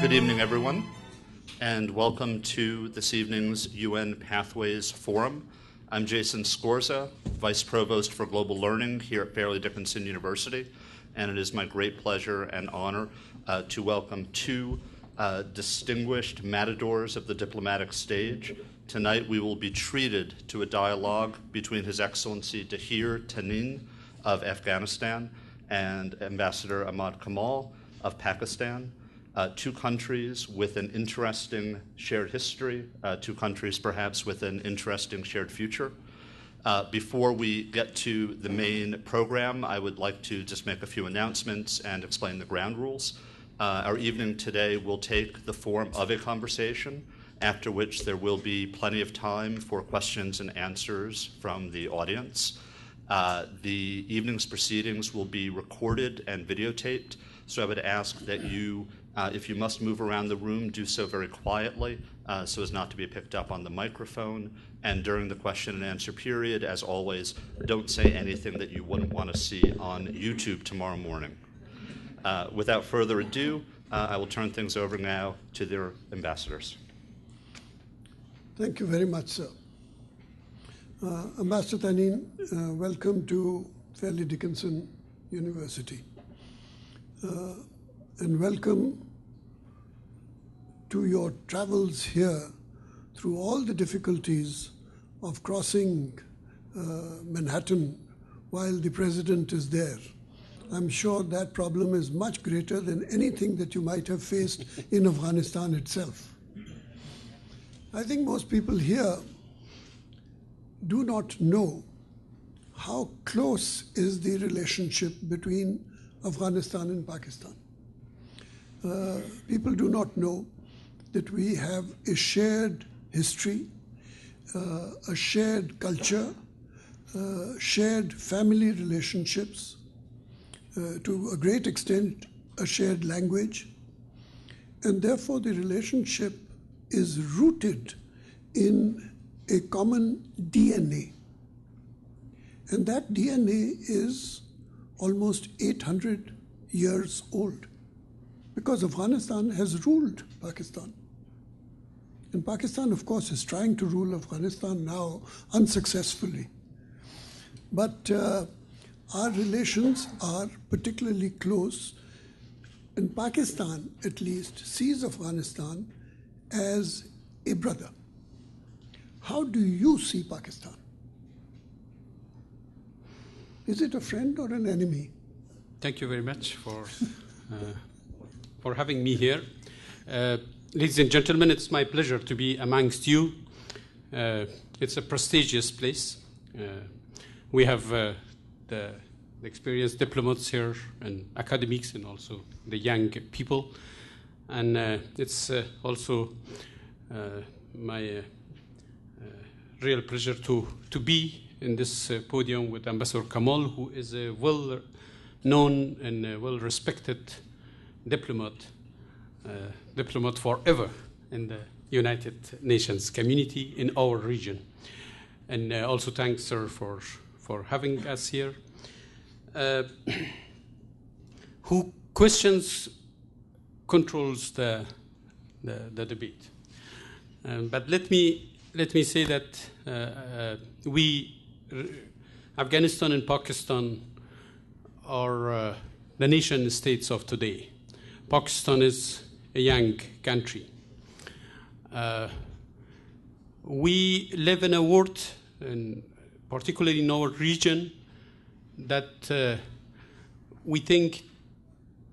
Good evening, everyone, and welcome to this evening's UN Pathways Forum. I'm Jason Scorza, Vice Provost for Global Learning here at Fairleigh Dickinson University, and it is my great pleasure and honor to welcome two distinguished matadors of the diplomatic stage. Tonight we will be treated to a dialogue between His Excellency Tahir Tanin of Afghanistan and Ambassador Ahmad Kamal of Pakistan. Two countries with an interesting shared history, two countries perhaps with an interesting shared future. Before we get to the main program, I would like to just make a few announcements and explain the ground rules. Our evening today will take the form of a conversation, after which there will be plenty of time for questions and answers from the audience. The evening's proceedings will be recorded and videotaped, so I would ask that you, if you must move around the room, do so very quietly so as not to be picked up on the microphone. And during the question and answer period, as always, don't say anything that you wouldn't want to see on YouTube tomorrow morning. Without further ado, I will turn things over now to their ambassadors. Thank you very much, sir. Ambassador Tanin, welcome to Fairleigh Dickinson University. And welcome to your travels here through all the difficulties of crossing Manhattan while the president is there. I'm sure that problem is much greater than anything that you might have faced in Afghanistan itself. I think most people here do not know how close is the relationship between Afghanistan and Pakistan. People do not know that we have a shared history, a shared culture, shared family relationships, to a great extent a shared language, and therefore the relationship is rooted in a common DNA. And that DNA is almost 800 years old, because Afghanistan has ruled Pakistan. And Pakistan, of course, is trying to rule Afghanistan now unsuccessfully. But our relations are particularly close, and Pakistan, at least, sees Afghanistan as a brother. How do you see Pakistan? Is it a friend or an enemy? Thank you very much for having me here. Ladies and gentlemen, it's my pleasure to be amongst you. It's a prestigious place. We have the experienced diplomats here and academics and also the young people. And it's also my real pleasure to be in this podium with Ambassador Kamal, who is a well-known and well-respected diplomat forever in the United Nations community in our region. And also thanks, sir, for having us here. Who questions controls the debate. But let me say that Afghanistan and Pakistan are the nation states of today. Pakistan is a young country. We live in a world, and particularly in our region, that we think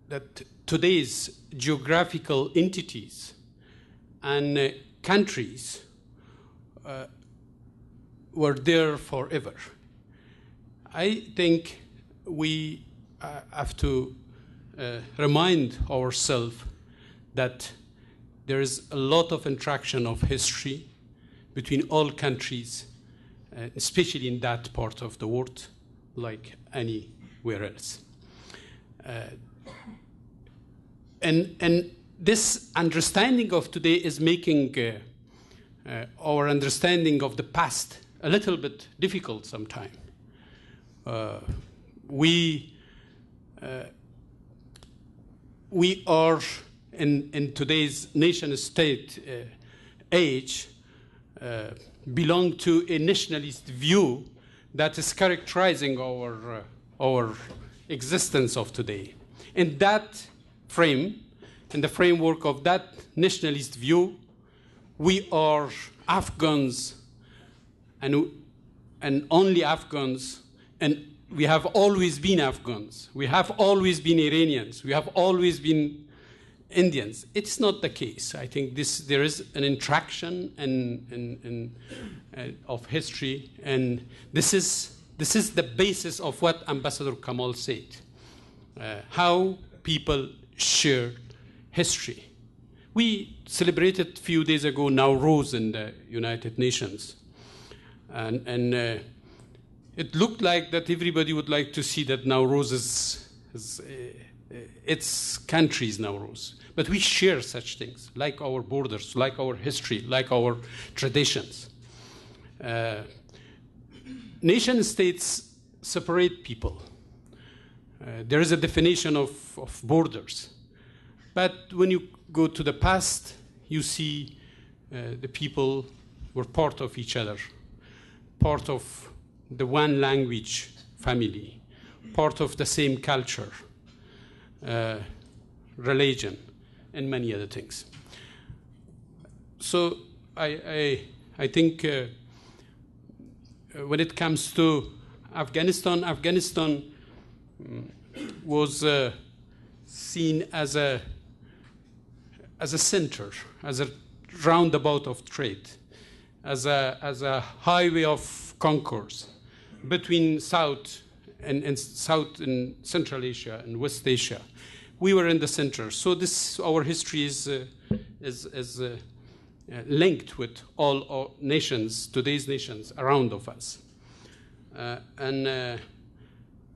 that today's geographical entities and countries were there forever. I think we have to remind ourselves that there is a lot of interaction of history between all countries, especially in that part of the world, like anywhere else. And this understanding of today is making our understanding of the past a little bit difficult sometimes. We are in today's nation-state age belong to a nationalist view that is characterizing our existence of today. In that frame, in the framework of that nationalist view, we are Afghans and only Afghans, and we have always been Afghans. We have always been Iranians. We have always been Indians. It's not the case. I think there is an interaction of history, and this is the basis of what Ambassador Kamal said, how people share history. We celebrated a few days ago Nowruz in the United Nations, and it looked like that everybody would like to see that Nowruz is its country's Nowruz. But we share such things, like our borders, like our history, like our traditions. Nation states separate people. There is a definition of borders. But when you go to the past, you see the people were part of each other, part of the one language family, part of the same culture, religion, and many other things. So I think when it comes to Afghanistan, Afghanistan was seen as a center, as a roundabout of trade, as a highway of concourse between South and Central Asia and West Asia. We were in the center, so our history is linked with all our nations, today's nations around of us, and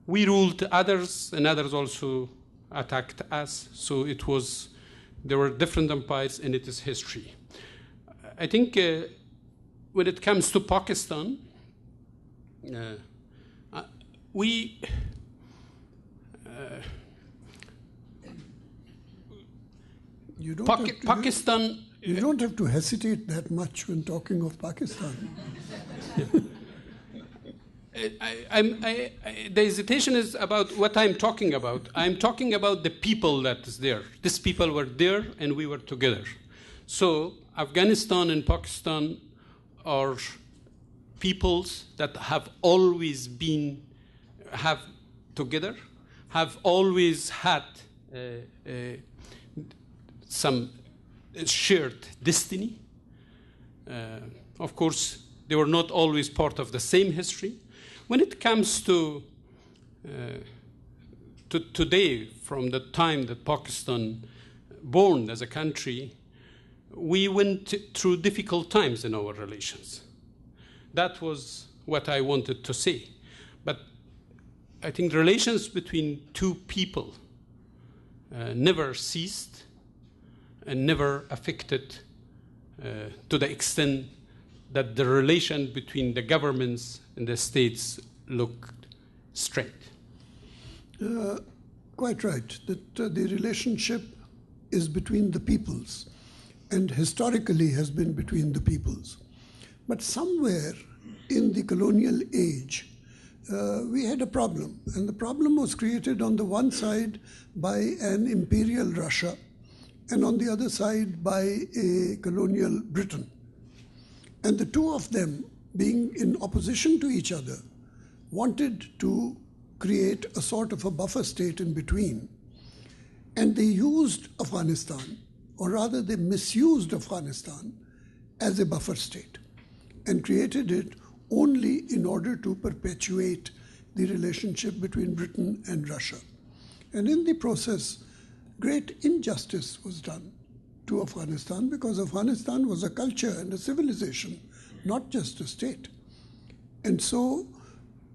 we ruled others, and others also attacked us. So there were different empires, and it is history. I think when it comes to Pakistan, Pakistan. You don't have to hesitate that much when talking of Pakistan. The hesitation is about what I'm talking about. I'm talking about the people that is there. These people were there, and we were together. So Afghanistan and Pakistan are peoples that have always been together, have always had some shared destiny. Of course, they were not always part of the same history. When it comes to today, from the time that Pakistan born as a country, we went through difficult times in our relations. That was what I wanted to say. But I think relations between two people never ceased and never affected to the extent that the relation between the governments and the states looked straight. Quite right, that the relationship is between the peoples, and historically has been between the peoples. But somewhere in the colonial age, we had a problem, and the problem was created on the one side by an imperial Russia, and on the other side by a colonial Britain. And the two of them, being in opposition to each other, wanted to create a sort of a buffer state in between. And they used Afghanistan, or rather they misused Afghanistan as a buffer state, and created it only in order to perpetuate the relationship between Britain and Russia. And in the process, great injustice was done to Afghanistan, because Afghanistan was a culture and a civilization, not just a state. And so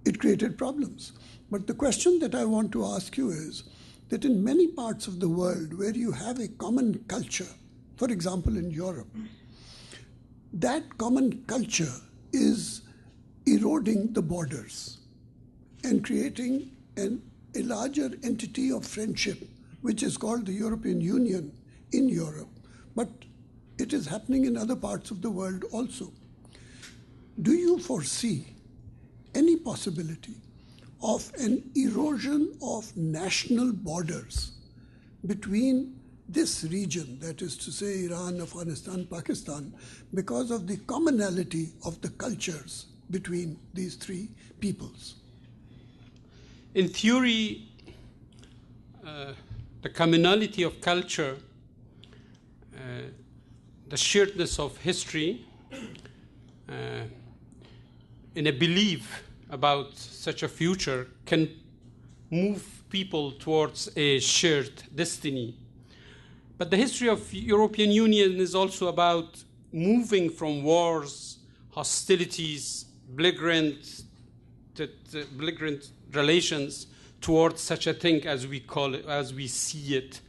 it created problems. But the question that I want to ask you is that in many parts of the world where you have a common culture, for example in Europe, that common culture is eroding the borders and creating a larger entity of friendship, which is called the European Union, in Europe, but it is happening in other parts of the world also. Do you foresee any possibility of an erosion of national borders between this region, that is to say Iran, Afghanistan, Pakistan, because of the commonality of the cultures between these three peoples? In theory, the commonality of culture, the sharedness of history, in a belief about such a future can move people towards a shared destiny. But the history of European Union is also about moving from wars, hostilities, belligerent relations towards such a thing as we call it, as we see it,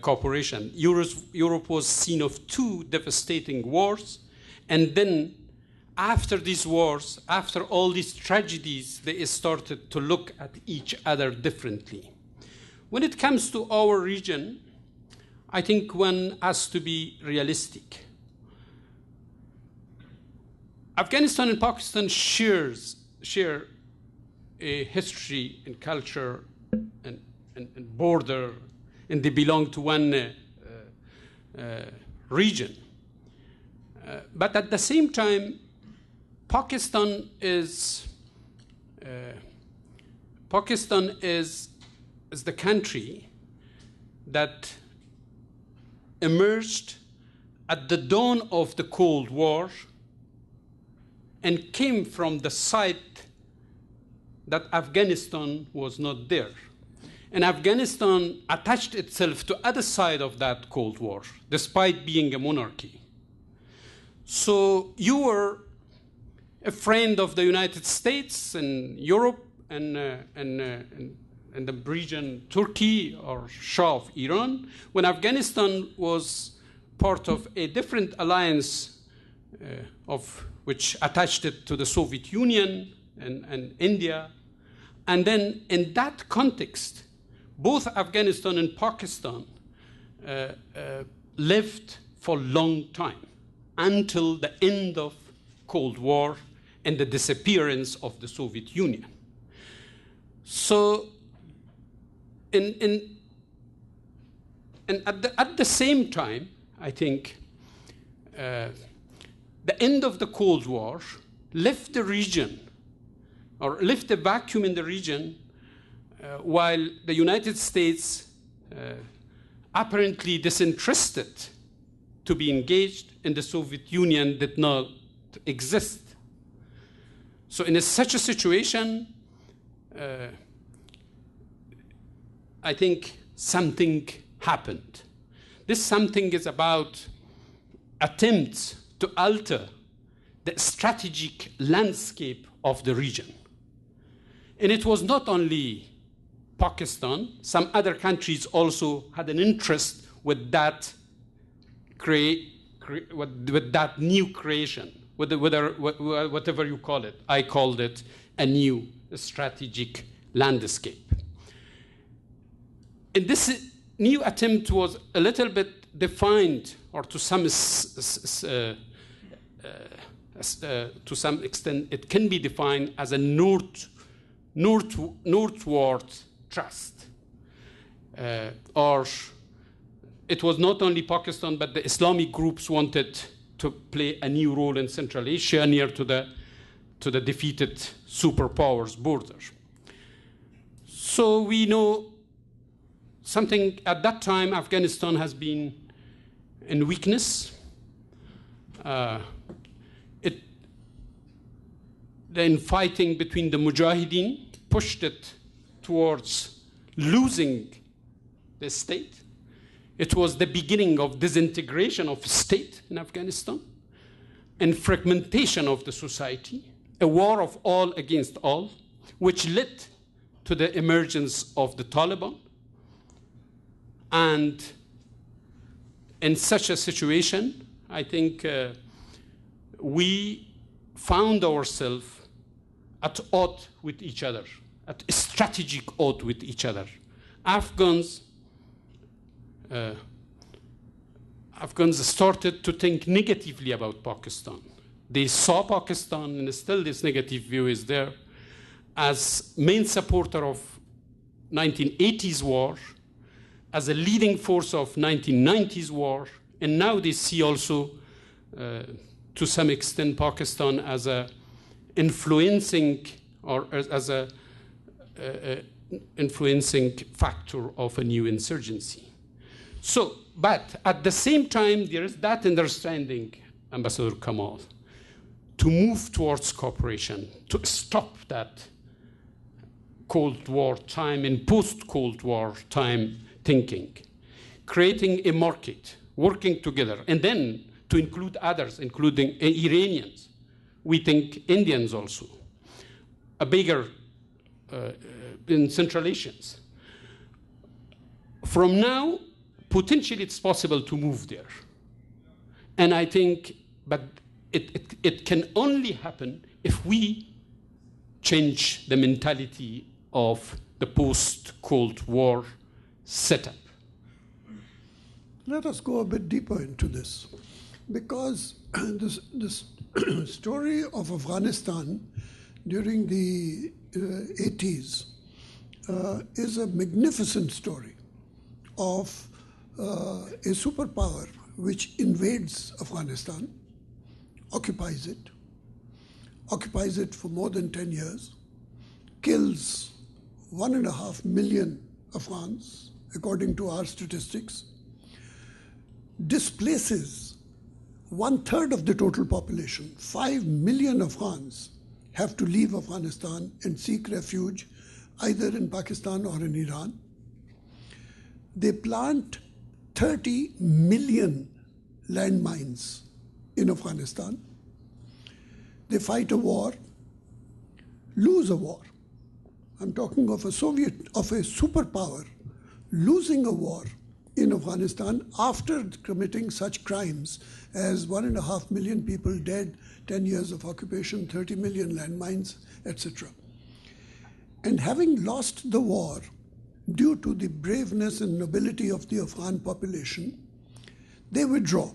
cooperation. Europe was seen of two devastating wars, and then after these wars, after all these tragedies, they started to look at each other differently. When it comes to our region, I think one has to be realistic. Afghanistan and Pakistan share a history and culture and border, and they belong to one region. But at the same time, Pakistan is the country that emerged at the dawn of the Cold War and came from the side that Afghanistan was not there. And Afghanistan attached itself to the other side of that Cold War, despite being a monarchy. So you were a friend of the United States and Europe and the region Turkey or Shah of Iran, when Afghanistan was part of a different alliance of which attached it to the Soviet Union and India. And then in that context, both Afghanistan and Pakistan lived for a long time until the end of Cold War and the disappearance of the Soviet Union. So, and at the same time, I think the end of the Cold War left the region, or left a vacuum in the region, while the United States, apparently disinterested to be engaged, and the Soviet Union did not exist. So in such a situation, I think something happened. This something is about attempts to alter the strategic landscape of the region. And it was not only Pakistan, some other countries also had an interest with that, with that new creation, whatever you call it. I called it a new strategic landscape. And this new attempt was a little bit defined, or to some extent, it can be defined as a northward thrust. Or it was not only Pakistan, but the Islamic groups wanted to play a new role in Central Asia, near to the defeated superpowers border. So we know something at that time. Afghanistan has been in weakness. The infighting between the Mujahideen pushed it towards losing the state. It was the beginning of disintegration of state in Afghanistan and fragmentation of the society, a war of all against all, which led to the emergence of the Taliban. And in such a situation, I think we found ourselves at odds with each other, at a strategic odds with each other. Afghans Afghans started to think negatively about Pakistan. They saw Pakistan, and still this negative view is there, as main supporter of 1980s war, as a leading force of 1990s war, and now they see also, to some extent, Pakistan as a influencing or as a influencing factor of a new insurgency. So, but at the same time, there is that understanding, Ambassador Kamal, to move towards cooperation, to stop that Cold War time and post-Cold War time thinking, creating a market, working together, and then to include others, including Iranians. We think Indians also, a bigger in Central Asians. From now, potentially it's possible to move there. And I think, but it can only happen if we change the mentality of the post-Cold War setup. Let us go a bit deeper into this, because this story of Afghanistan during the 80s is a magnificent story of a superpower which invades Afghanistan, occupies it for more than 10 years, kills 1.5 million Afghans, according to our statistics, displaces 1/3 of the total population. 5 million Afghans have to leave Afghanistan and seek refuge either in Pakistan or in Iran. They plant 30 million landmines in Afghanistan. They fight a war, lose a war. I'm talking of a superpower losing a war in Afghanistan after committing such crimes as 1.5 million people dead, 10 years of occupation, 30 million landmines, etc. And having lost the war due to the braveness and nobility of the Afghan population, they withdraw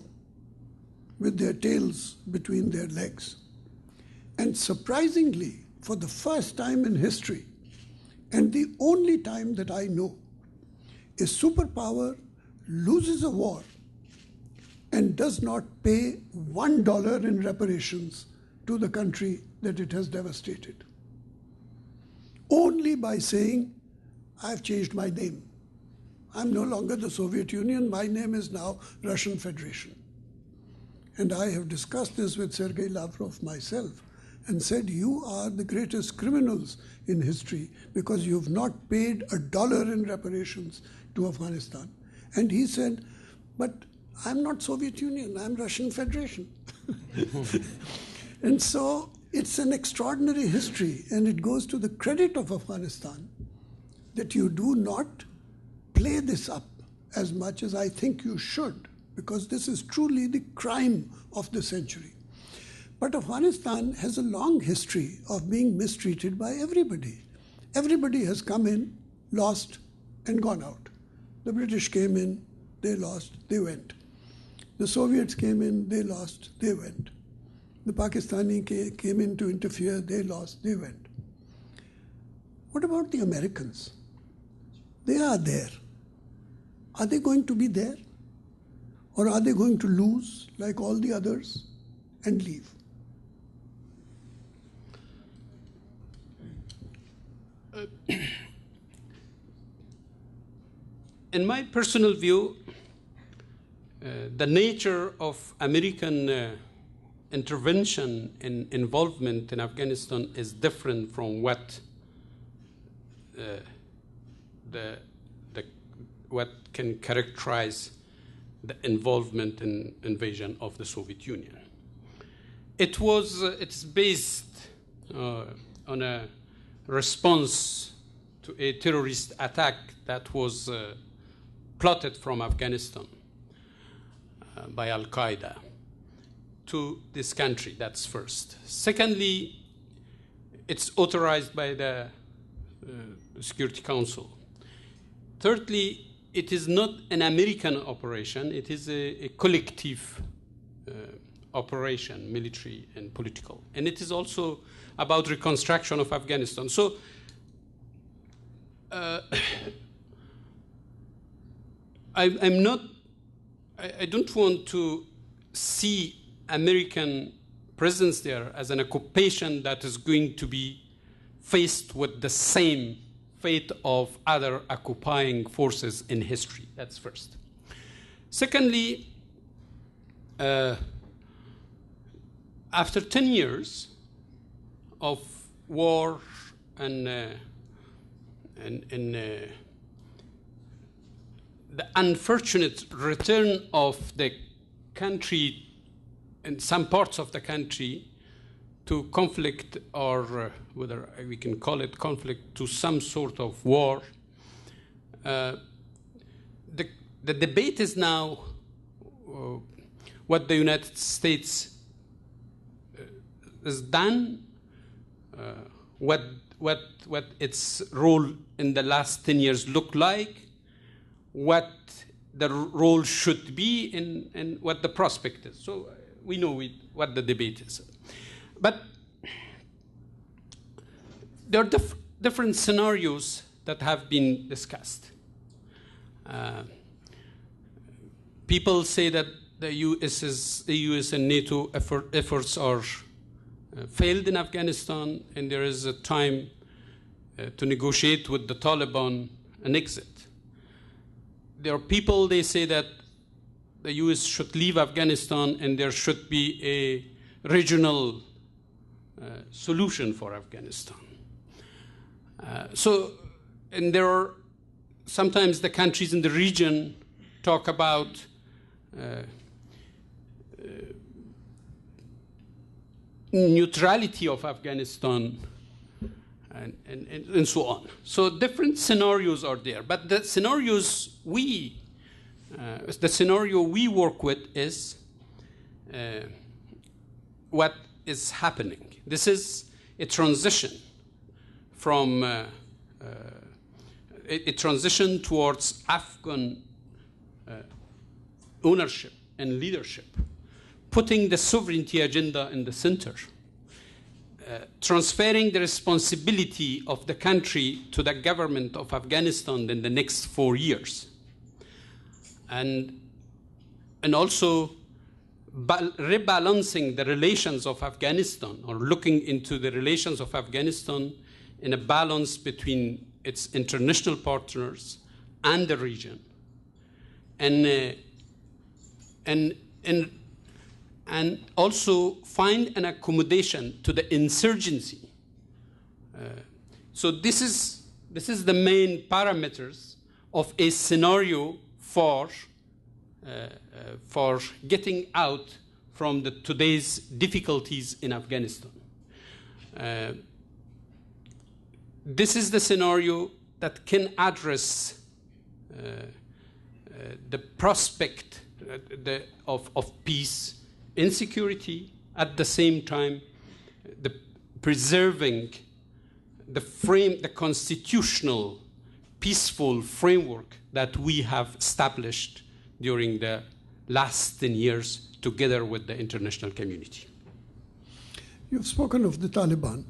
with their tails between their legs. And surprisingly, for the first time in history, and the only time that I know, a superpower loses a war and does not pay $1 in reparations to the country that it has devastated. Only by saying, I've changed my name. I'm no longer the Soviet Union, my name is now Russian Federation. And I have discussed this with Sergei Lavrov myself and said, you are the greatest criminals in history because you've not paid $1 in reparations to Afghanistan. And he said, but I'm not Soviet Union, I'm Russian Federation. And so it's an extraordinary history, and it goes to the credit of Afghanistan that you do not play this up as much as I think you should, because this is truly the crime of the century. But Afghanistan has a long history of being mistreated by everybody. Everybody has come in, lost, and gone out. The British came in, they lost, they went. The Soviets came in, they lost, they went. The Pakistani came in to interfere, they lost, they went. What about the Americans? They are there. Are they going to be there? Or are they going to lose like all the others and leave? In my personal view, the nature of American intervention and involvement in Afghanistan is different from what what can characterize the involvement in invasion of the Soviet Union. It's based on a response to a terrorist attack that was plotted from Afghanistan by Al-Qaeda to this country. That's first. Secondly, it's authorized by the Security Council. Thirdly, it is not an American operation. It is a collective operation, military and political. And it is also about reconstruction of Afghanistan. So I don't want to see American presence there as an occupation that is going to be faced with the same fate of other occupying forces in history. That's first. Secondly, after 10 years of war and the unfortunate return of the country and some parts of the country to conflict, or whether we can call it conflict, to some sort of war, the debate is now what the United States has done, what its role in the last 10 years looked like, what the role should be, and what the prospect is. So we know what the debate is. But there are different scenarios that have been discussed. People say that the US and NATO efforts are failed in Afghanistan, and there is a time to negotiate with the Taliban an exit. There are people, they say that the US should leave Afghanistan and there should be a regional solution for Afghanistan. And there are sometimes the countries in the region talk about neutrality of Afghanistan and so on. So different scenarios are there, but the scenarios the scenario we work with is what is happening. This is a transition from a transition towards Afghan ownership and leadership, putting the sovereignty agenda in the center, transferring the responsibility of the country to the government of Afghanistan in the next 4 years, and also rebalancing the relations of Afghanistan, or looking into the relations of Afghanistan in a balance between its international partners and the region, and also find an accommodation to the insurgency. So this is the main parameters of a scenario for getting out from today's difficulties in Afghanistan. This is the scenario that can address the prospect of peace, insecurity, at the same time preserving the constitutional, peaceful framework that we have established during the last 10 years together with the international community. You've spoken of the Taliban.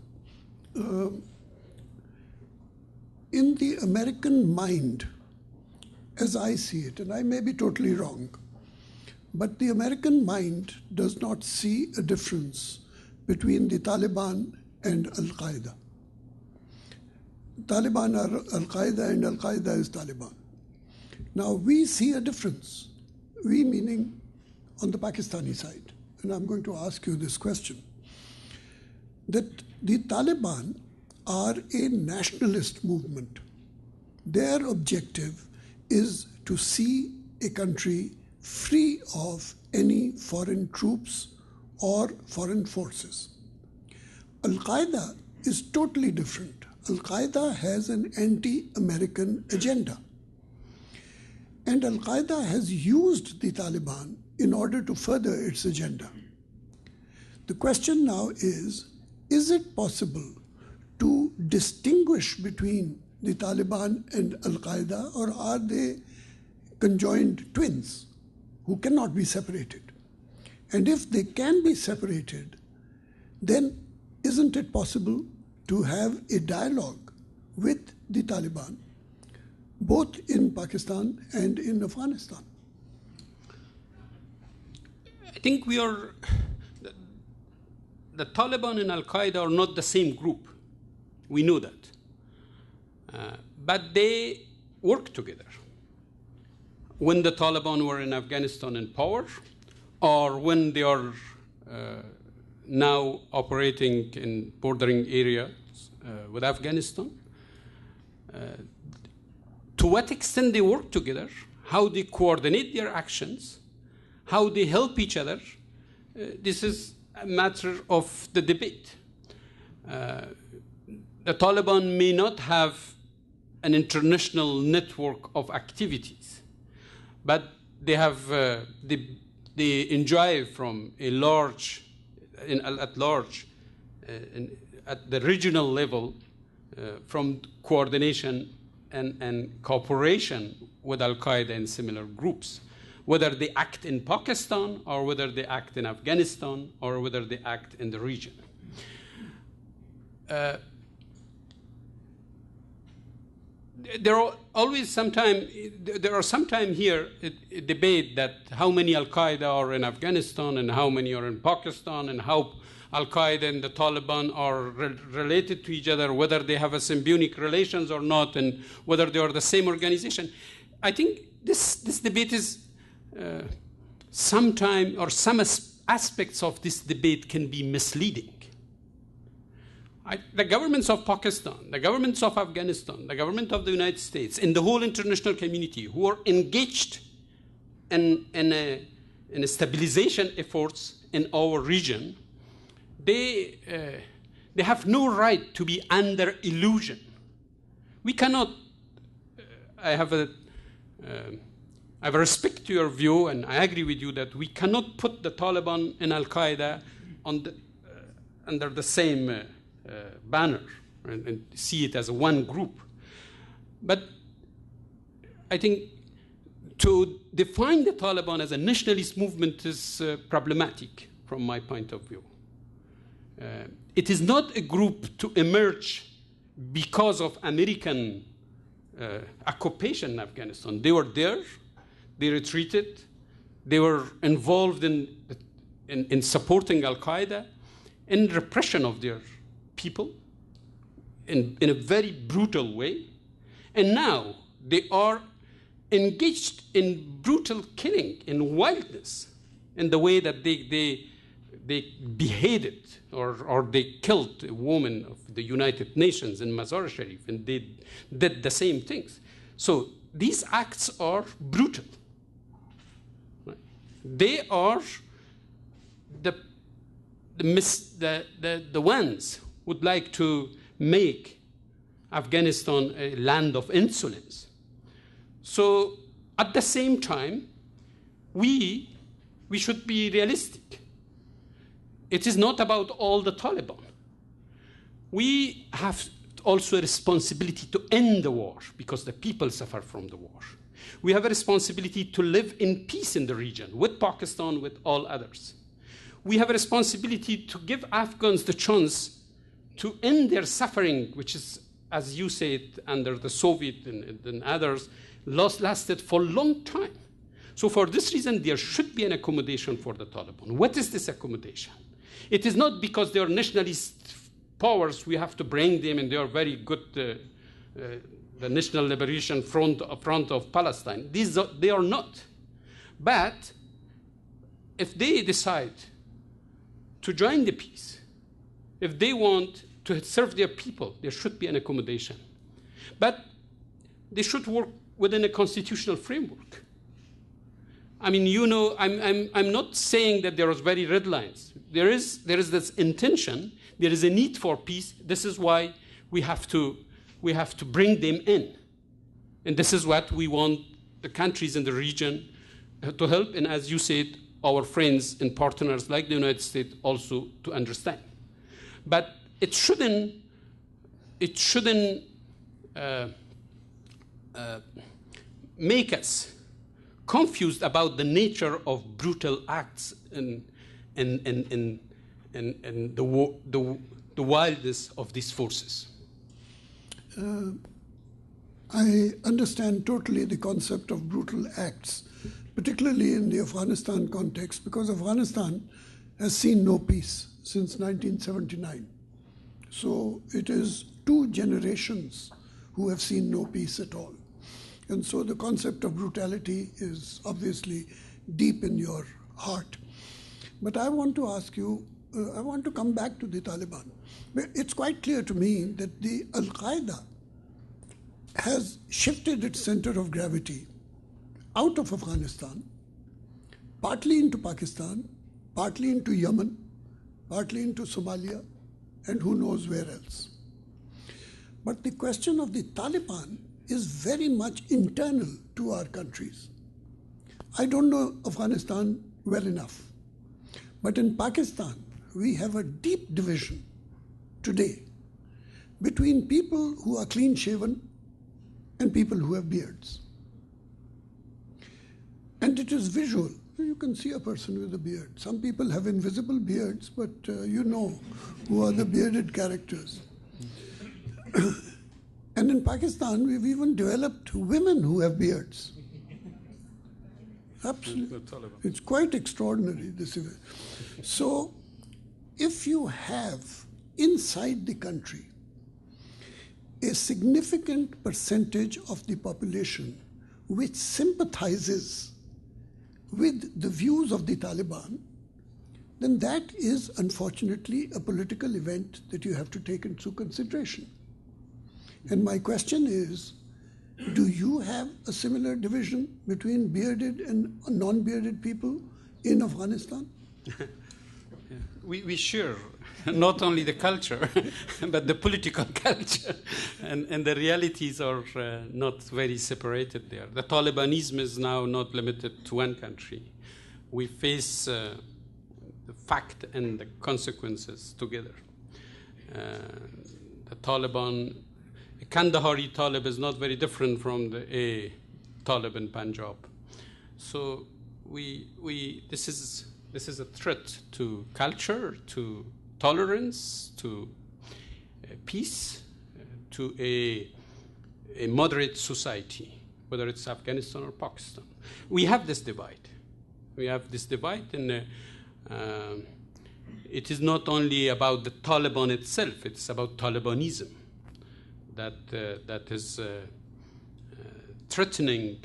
In the American mind, as I see it, and I may be totally wrong, but the American mind does not see a difference between the Taliban and Al-Qaeda. Taliban are Al-Qaeda and Al-Qaeda is Taliban. Now we see a difference, we meaning on the Pakistani side, and I'm going to ask you this question, that the Taliban are a nationalist movement. Their objective is to see a country free of any foreign troops or foreign forces. Al-Qaeda is totally different. Al-Qaeda has an anti-American agenda. And Al-Qaeda has used the Taliban in order to further its agenda. The question now is it possible to distinguish between the Taliban and Al-Qaeda, or are they conjoined twins who cannot be separated. And if they can be separated, then isn't it possible to have a dialogue with the Taliban, both in Pakistan and in Afghanistan? I think the Taliban and Al-Qaeda are not the same group. We know that. But they work together. When the Taliban were in Afghanistan in power, or when they are now operating in bordering areas with Afghanistan, to what extent they work together, how they coordinate their actions, how they help each other, this is a matter of the debate. The Taliban may not have an international network of activities, but they have they enjoy from a large, at the regional level, from coordination and cooperation with Al-Qaeda and similar groups, whether they act in Pakistan or whether they act in Afghanistan or whether they act in the region. There are sometimes here a debate that how many Al-Qaeda are in Afghanistan and how many are in Pakistan, and how Al-Qaeda and the Taliban are related to each other, whether they have a symbiotic relations or not, and whether they are the same organization. I think this debate is some aspects of this debate can be misleading. The governments of Pakistan, the governments of Afghanistan, the government of the United States, and the whole international community who are engaged in stabilization efforts in our region, they have no right to be under illusion. We cannot. I have a respect to your view, and I agree with you that we cannot put the Taliban and Al-Qaeda under the same banner and see it as one group. But I think to define the Taliban as a nationalist movement is problematic from my point of view. It is not a group to emerge because of American occupation in Afghanistan. They were there, they retreated, they were involved in supporting Al-Qaeda, in repression of their people in a very brutal way. And now they are engaged in brutal killing, in wildness, in the way that they beheaded or they killed a woman of the United Nations in Mazar Sharif, and they did the same things. So these acts are brutal. Right? They are the ones who would like to make Afghanistan a land of insolence. So at the same time, we should be realistic. It is not about all the Taliban. We have also a responsibility to end the war because the people suffer from the war. We have a responsibility to live in peace in the region with Pakistan, with all others. We have a responsibility to give Afghans the chance to end their suffering, which is, as you said, under the Soviet and others, lasted for a long time. So for this reason, there should be an accommodation for the Taliban. What is this accommodation? It is not because they are nationalist powers we have to bring them and they are very good, the National Liberation Front of Palestine. They are not. But if they decide to join the peace, if they want to serve their people, there should be an accommodation. But they should work within a constitutional framework. I mean, you know, I'm not saying that there are very red lines. There is this intention. There is a need for peace. This is why we have to bring them in, and this is what we want the countries in the region to help. And as you said, our friends and partners like the United States also to understand. But it shouldn't make us confused about the nature of brutal acts and the wildness of these forces. I understand totally the concept of brutal acts, particularly in the Afghanistan context, because Afghanistan has seen no peace since 1979. So it is 2 generations who have seen no peace at all. And so the concept of brutality is obviously deep in your heart. But I want to ask you, I want to come back to the Taliban. It's quite clear to me that the Al-Qaeda has shifted its center of gravity out of Afghanistan, partly into Pakistan, partly into Yemen, partly into Somalia, and who knows where else. But the question of the Taliban is very much internal to our countries. I don't know Afghanistan well enough, but in Pakistan, we have a deep division today between people who are clean-shaven and people who have beards. And it is visual. You can see a person with a beard. Some people have invisible beards, but you know who are the bearded characters. And in Pakistan, we've even developed women who have beards. Absolutely. It's quite extraordinary, this event. So, if you have inside the country a significant percentage of the population which sympathizes with the views of the Taliban, then that is unfortunately a political event that you have to take into consideration. And my question is, do you have a similar division between bearded and non-bearded people in Afghanistan? We share not only the culture, but the political culture. And the realities are not very separated there. The Talibanism is now not limited to one country. We face the fact and the consequences together. The Taliban, a Kandahari Talib is not very different from the Talib in Punjab. So this is a threat to culture, to tolerance, to peace, to a moderate society, whether it's Afghanistan or Pakistan. We have this divide. And it is not only about the Taliban itself, it's about Talibanism that is threatening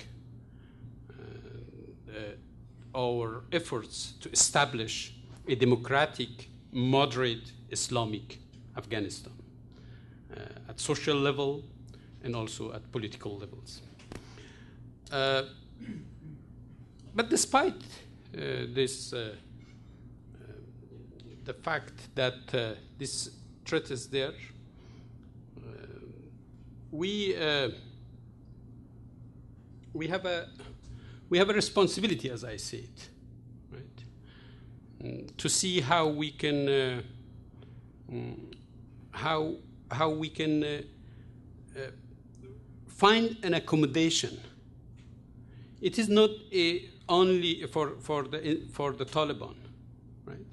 our efforts to establish a democratic, moderate Islamic Afghanistan at social level and also at political levels. But despite the fact that this threat is there, we have a responsibility, as I see it, right, to see how we can find an accommodation. It is not only for the Taliban, right?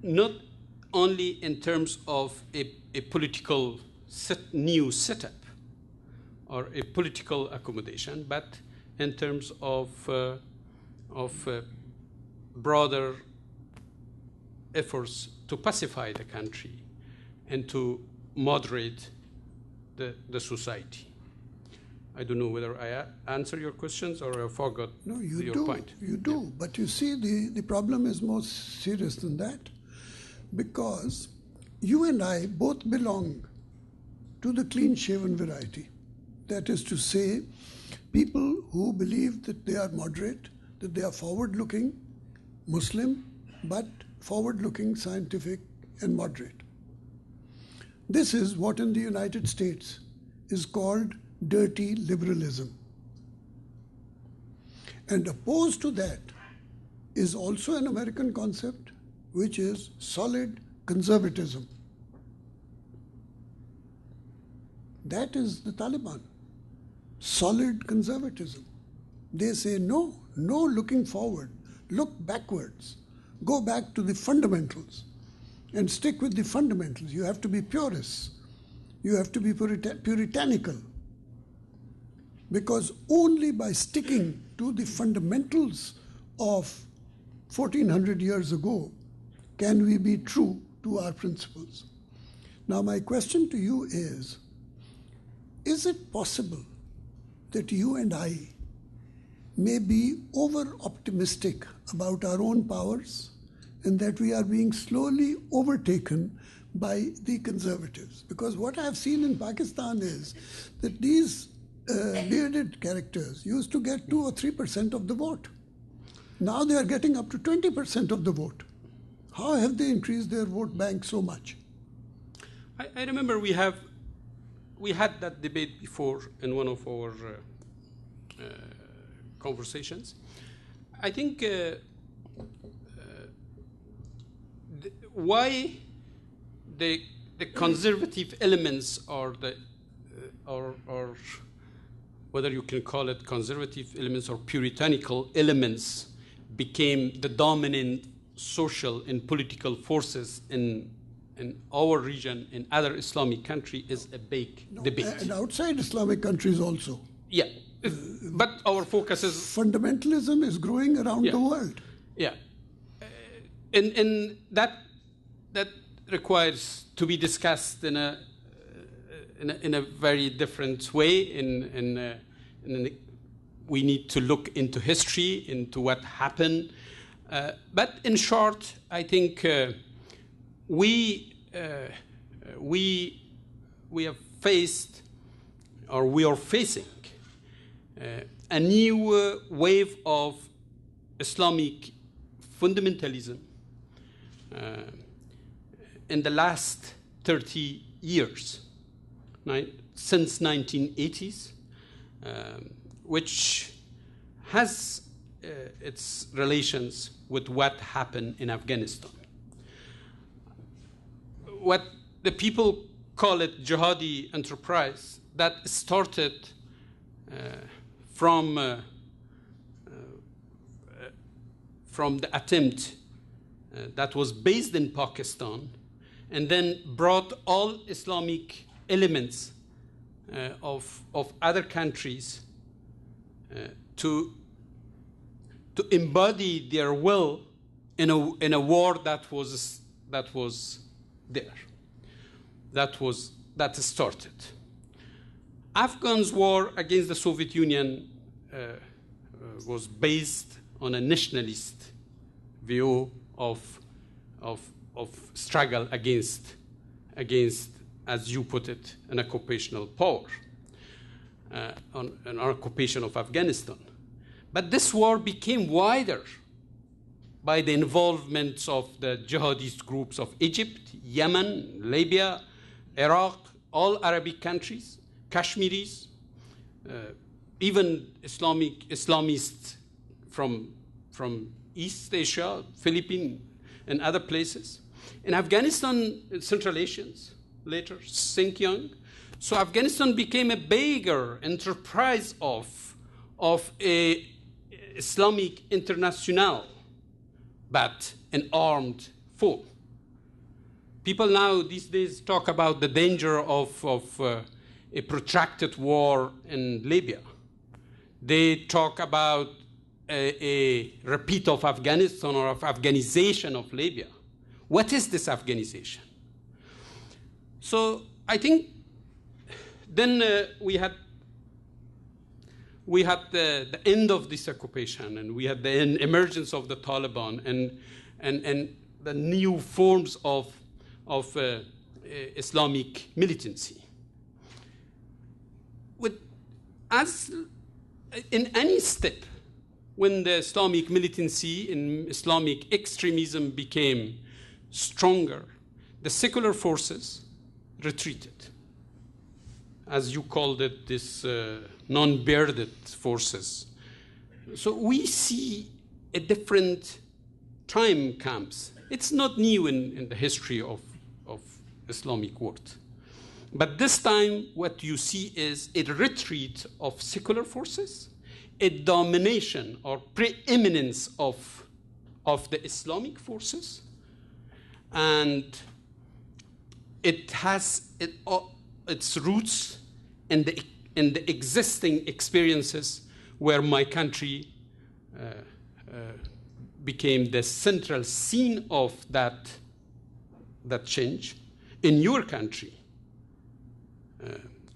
Not only in terms of a political new setup or a political accommodation, but in terms of broader efforts to pacify the country and to moderate the society. I don't know whether I answer your questions or I forgot your point. You do, yeah. But you see, the problem is more serious than that, because you and I both belong to the clean-shaven variety. That is to say, people who believe that they are moderate, that they are forward-looking, Muslim, but forward-looking, scientific, and moderate. This is what in the United States is called dirty liberalism. And opposed to that is also an American concept, which is solid conservatism. That is the Taliban. solid conservatism. They say, no, no looking forward, look backwards, go back to the fundamentals and stick with the fundamentals. You have to be purists. You have to be puritanical. Because only by sticking to the fundamentals of 1400 years ago can we be true to our principles. Now, my question to you is it possible that you and I may be over-optimistic about our own powers and that we are being slowly overtaken by the conservatives? Because what I've seen in Pakistan is that these bearded characters used to get 2 or 3% of the vote. Now they are getting up to 20% of the vote. How have they increased their vote bank so much? I remember we had that debate before in one of our conversations. I think why the conservative elements or whether you can call it conservative elements or puritanical elements became the dominant social and political forces in our region, in other Islamic countries, is a big debate. And outside Islamic countries also. Yeah, but our focus is... Fundamentalism is growing around the world. Yeah, and that requires to be discussed in a very different way. We need to look into history, into what happened. But in short, I think we have faced, or we are facing, a new wave of Islamic fundamentalism in the last 30 years, right? Since 1980s, which has its relations with what happened in Afghanistan. What the people call it jihadi enterprise, that started from the attempt that was based in Pakistan, and then brought all Islamic elements of other countries to embody their will in a war that started. Afghan's war against the Soviet Union was based on a nationalist view of struggle against, as you put it, an occupational power, an occupation of Afghanistan. But this war became wider by the involvement of the jihadist groups of Egypt, Yemen, Libya, Iraq, all Arabic countries, Kashmiris, even Islamists from East Asia, Philippines, and other places. In Afghanistan, Central Asians, later Xinjiang. So Afghanistan became a bigger enterprise of a Islamic international, but an armed foe. People now these days talk about the danger of a protracted war in Libya. They talk about a repeat of Afghanistan or of Afghanization of Libya. What is this Afghanization? So I think then we had the end of this occupation, and we had the emergence of the Taliban and the new forms of Islamic militancy. As in any step, when the Islamic militancy and Islamic extremism became stronger, the secular forces retreated. As you called it, this non-bearded forces. So we see a different time comes. It's not new in the history of Islamic world. But this time, what you see is a retreat of secular forces, a domination or preeminence of the Islamic forces, and it has its roots in the existing experiences where my country became the central scene of that change. In your country,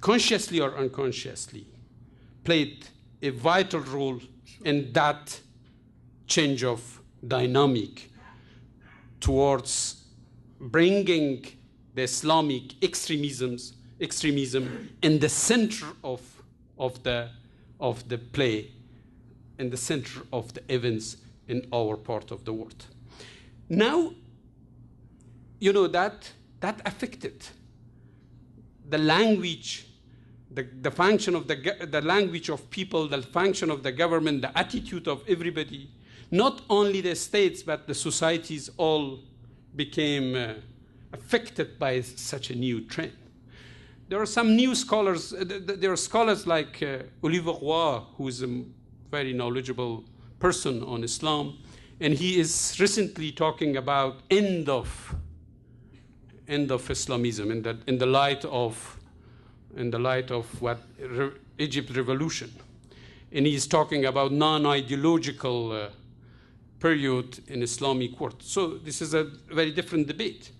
consciously or unconsciously, played a vital role in that change of dynamic towards bringing the Islamic extremism in the center of the play, in the center of the events in our part of the world. Now, you know that affected the language, the function of the language of people, the function of the government, the attitude of everybody. Not only the states, but the societies all became affected by such a new trend. There are some new scholars. There are scholars like Olivier Roy, who is a very knowledgeable person on Islam, and he is recently talking about end of Islamism in the light of what Egypt revolution, and he is talking about non-ideological period in Islamic world. So this is a very different debate.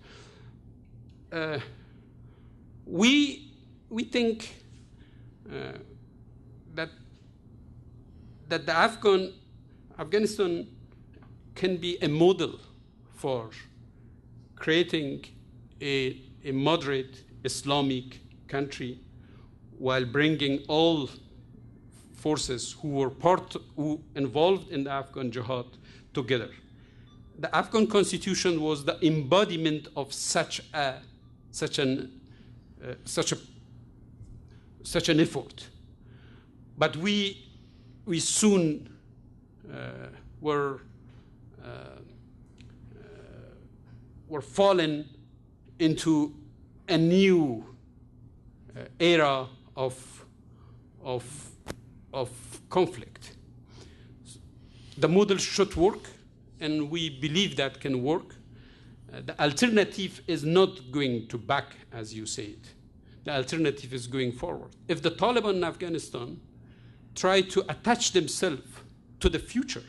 We think that the Afghanistan can be a model for creating a moderate Islamic country while bringing all forces who involved in the Afghan jihad together. The Afghan constitution was the embodiment of such an effort, but we soon were fallen into a new era of conflict. The model should work, and we believe that can work. The alternative is not going to back, as you said. The alternative is going forward. If the Taliban in Afghanistan try to attach themselves to the future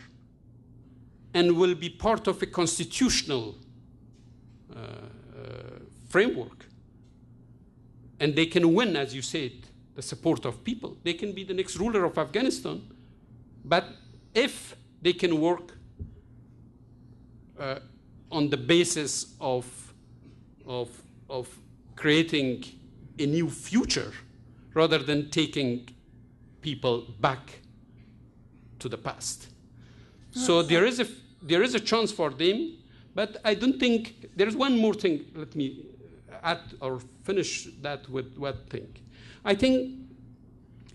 and will be part of a constitutional framework, and they can win, as you said, the support of people, they can be the next ruler of Afghanistan. But if they can work on the basis of creating a new future rather than taking people back to the past. So there is a chance for them, but I don't think there is one more thing. Let me add or finish that with one thing. I think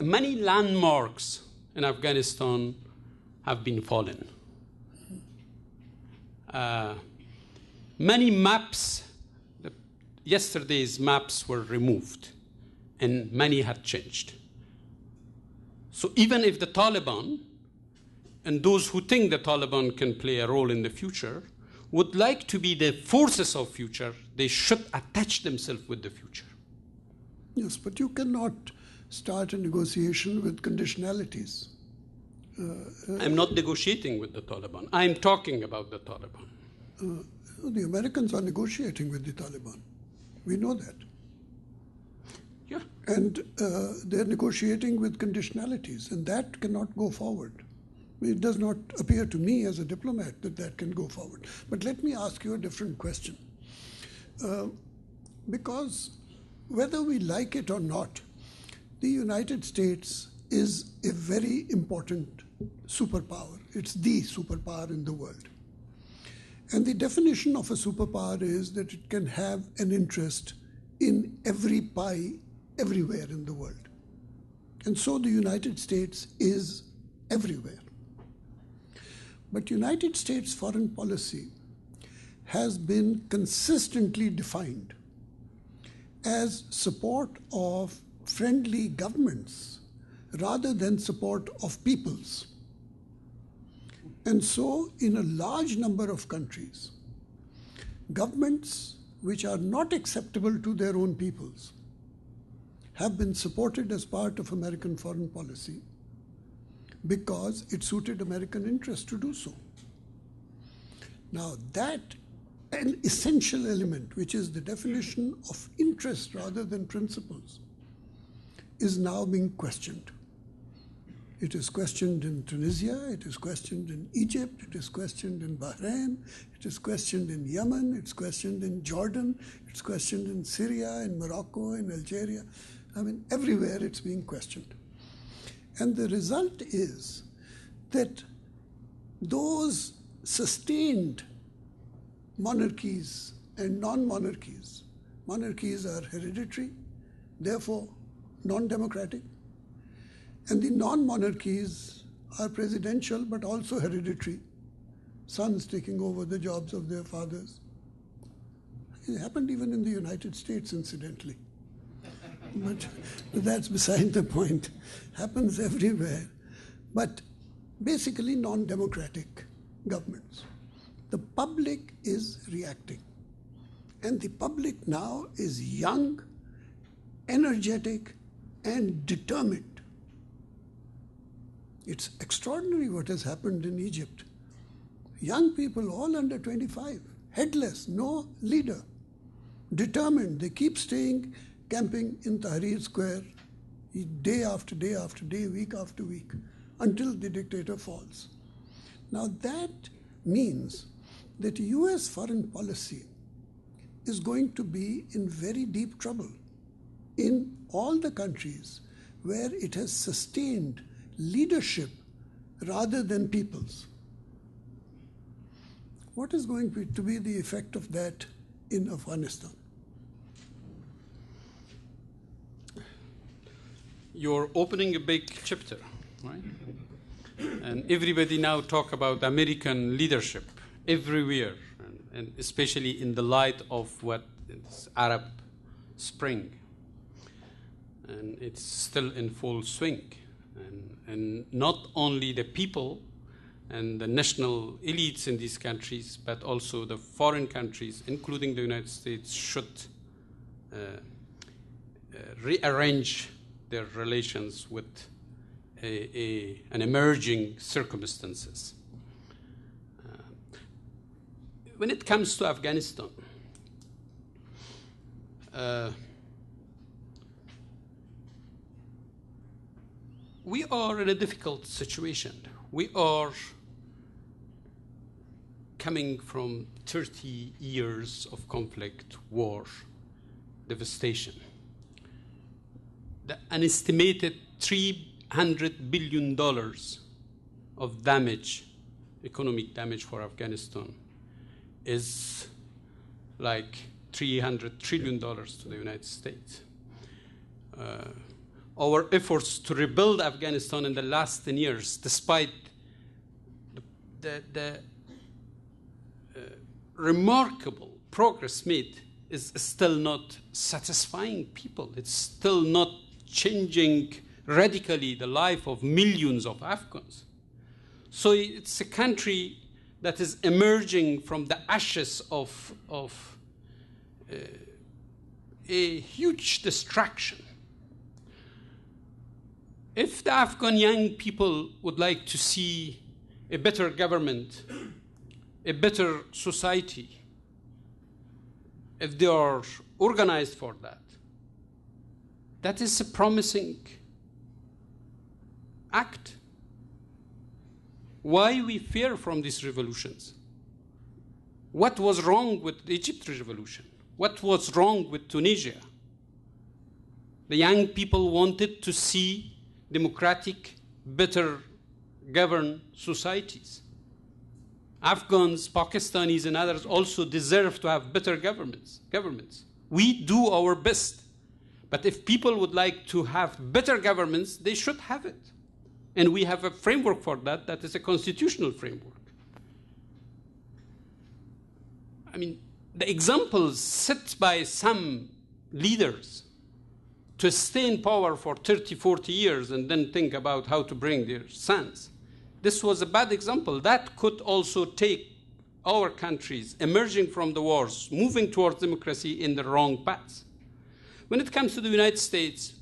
many landmarks in Afghanistan have been fallen. Many maps, yesterday's maps were removed, and many had changed. So even if the Taliban and those who think the Taliban can play a role in the future would like to be the forces of future, they should attach themselves with the future. Yes, but you cannot start a negotiation with conditionalities. I'm not negotiating with the Taliban. I'm talking about the Taliban. The Americans are negotiating with the Taliban. We know that. Yeah. And they're negotiating with conditionalities, and that cannot go forward. It does not appear to me as a diplomat that can go forward. But let me ask you a different question. Because whether we like it or not, the United States is a very important superpower. It's the superpower in the world. And the definition of a superpower is that it can have an interest in every pie everywhere in the world. And so the United States is everywhere. But United States foreign policy has been consistently defined as support of friendly governments rather than support of peoples. And so, in a large number of countries, governments which are not acceptable to their own peoples have been supported as part of American foreign policy because it suited American interests to do so. Now, that an essential element, which is the definition of interest rather than principles, is now being questioned. It is questioned in Tunisia, it is questioned in Egypt, it is questioned in Bahrain, it is questioned in Yemen, it's questioned in Jordan, it's questioned in Syria, in Morocco, in Algeria. I mean, everywhere it's being questioned. And the result is that those sustained monarchies and non-monarchies, monarchies are hereditary, therefore non-democratic, and the non-monarchies are presidential but also hereditary, sons taking over the jobs of their fathers. It happened even in the United States, incidentally. But that's beside the point. Happens everywhere. But basically non-democratic governments. The public is reacting. And the public now is young, energetic, and determined. It's extraordinary what has happened in Egypt. Young people, all under 25, headless, no leader, determined. They keep staying, camping in Tahrir Square, day after day after day, week after week, until the dictator falls. Now that means that US foreign policy is going to be in very deep trouble in all the countries where it has sustained leadership rather than peoples. What is going to be the effect of that in Afghanistan? You're opening a big chapter, right? And everybody now talk about American leadership everywhere, and especially in the light of what is Arab Spring. And it's still in full swing. And not only the people and the national elites in these countries, but also the foreign countries, including the United States, should rearrange their relations with an emerging circumstances. When it comes to Afghanistan, we are in a difficult situation. We are coming from 30 years of conflict, war, devastation. An estimated $300 billion of damage, economic damage for Afghanistan, is like $300 trillion to the United States. Our efforts to rebuild Afghanistan in the last 10 years, despite the remarkable progress made, is still not satisfying people. It's still not changing radically the life of millions of Afghans. So it's a country that is emerging from the ashes of a huge destruction. If the Afghan young people would like to see a better government, a better society, if they are organized for that, that is a promising act. Why we fear from these revolutions? What was wrong with the Egypt revolution? What was wrong with Tunisia? The young people wanted to see democratic, better governed societies. Afghans, Pakistanis, and others also deserve to have better governments. We do our best. But if people would like to have better governments, they should have it. And we have a framework for that, that is a constitutional framework. I mean, the examples set by some leaders to stay in power for 30, 40 years and then think about how to bring their sons. This was a bad example. That could also take our countries emerging from the wars, moving towards democracy in the wrong path. When it comes to the United States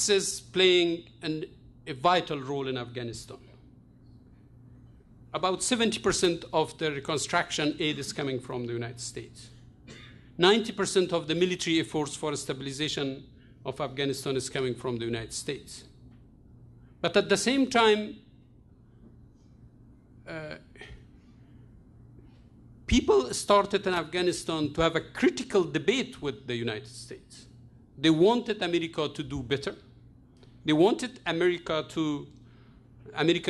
is playing a vital role in Afghanistan. About 70% of the reconstruction aid is coming from the United States. 90% of the military efforts for stabilization of Afghanistan is coming from the United States. But at the same time, people started in Afghanistan to have a critical debate with the United States. They wanted America to do better. They wanted American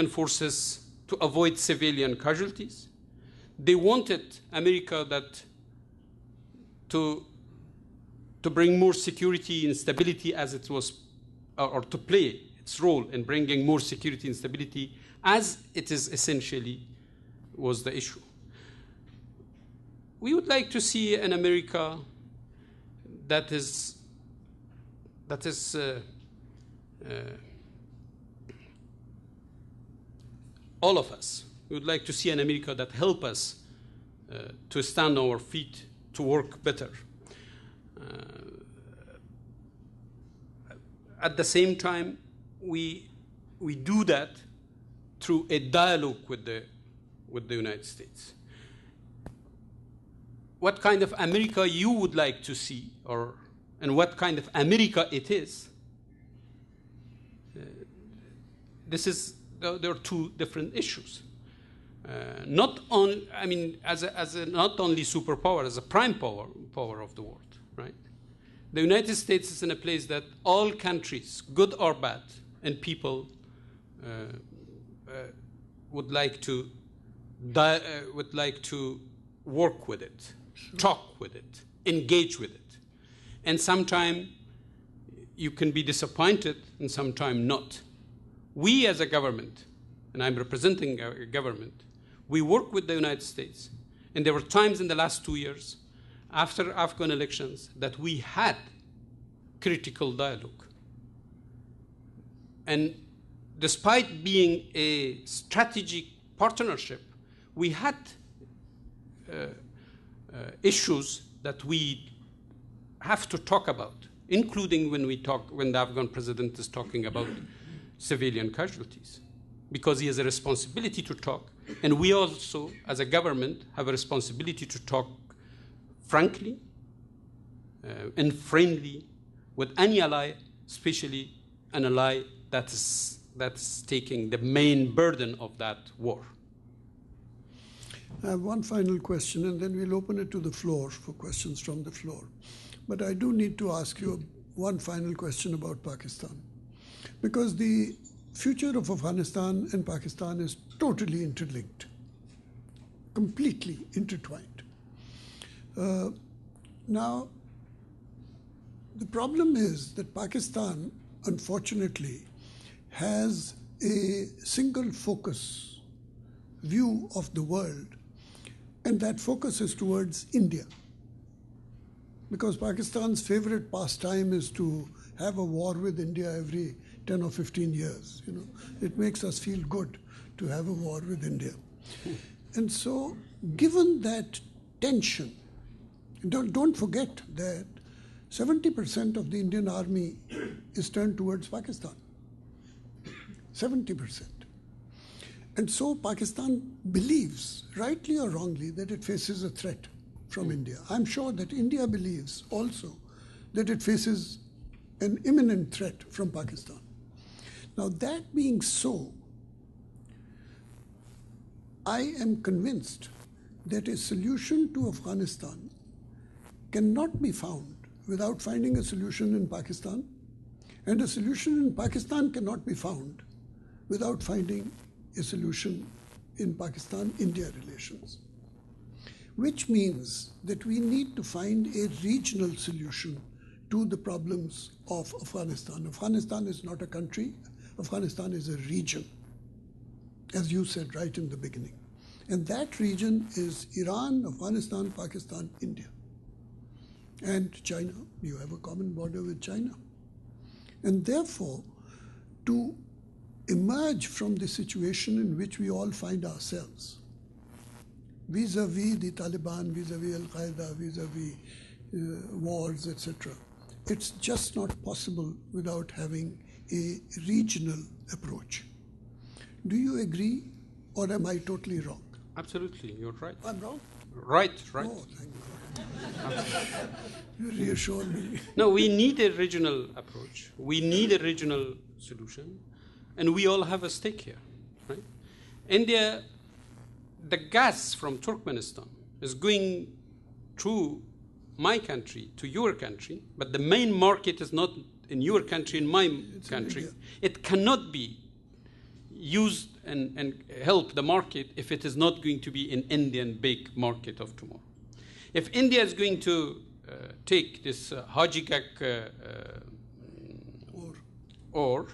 forces to avoid civilian casualties. They wanted America to bring more security and stability as it was, or to play its role in bringing more security and stability as it is essentially was the issue. We would like to see an America that is all of us. We would like to see an America that help us to stand on our feet, to work better. At the same time, we do that through a dialogue with the United States. What kind of America you would like to see, and what kind of America it is? There are two different issues. Not only superpower, as a prime power of the world, right? The United States is in a place that all countries, good or bad, and people would like to work with it, talk with it, engage with it, and sometimes you can be disappointed, and sometimes not. We as a government, and I'm representing a government, we work with the United States. And there were times in the last 2 years, after Afghan elections, that we had critical dialogue. And despite being a strategic partnership, we had issues that we have to talk about, including when the Afghan president is talking about civilian casualties, because he has a responsibility to talk. And we also, as a government, have a responsibility to talk frankly and friendly with any ally, especially an ally that's taking the main burden of that war. I have one final question, and then we'll open it to the floor for questions from the floor. But I do need to ask you one final question about Pakistan, because the future of Afghanistan and Pakistan is totally interlinked, completely intertwined. Now, the problem is that Pakistan, unfortunately, has a single focus view of the world, and that focus is towards India. Because Pakistan's favorite pastime is to have a war with India every 10 or 15 years. It makes us feel good to have a war with India. And so, given that tension, don't forget that 70% of the Indian army is turned towards Pakistan. 70%. And so Pakistan believes, rightly or wrongly, that it faces a threat from India. I'm sure that India believes also that it faces an imminent threat from Pakistan. Now, that being so, I am convinced that a solution to Afghanistan cannot be found without finding a solution in Pakistan, and a solution in Pakistan cannot be found without finding a solution in Pakistan-India relations, which means that we need to find a regional solution to the problems of Afghanistan. Afghanistan is not a country. Afghanistan is a region, as you said right in the beginning. And that region is Iran, Afghanistan, Pakistan, India. And China, you have a common border with China. And therefore, to emerge from the situation in which we all find ourselves, vis-a-vis the Taliban, vis-a-vis Al-Qaeda, vis-a-vis wars, etc., it's just not possible without having a regional approach. Do you agree, or am I totally wrong? Absolutely, you're right. I'm wrong? Right. Oh, thank God. You reassured me. No, we need a regional approach. We need a regional solution, and we all have a stake here, right? India, the gas from Turkmenistan is going through my country to your country, but the main market is not in your country, in my country. It cannot be used and help the market if it is not going to be an Indian big market of tomorrow. If India is going to take this Hajikak or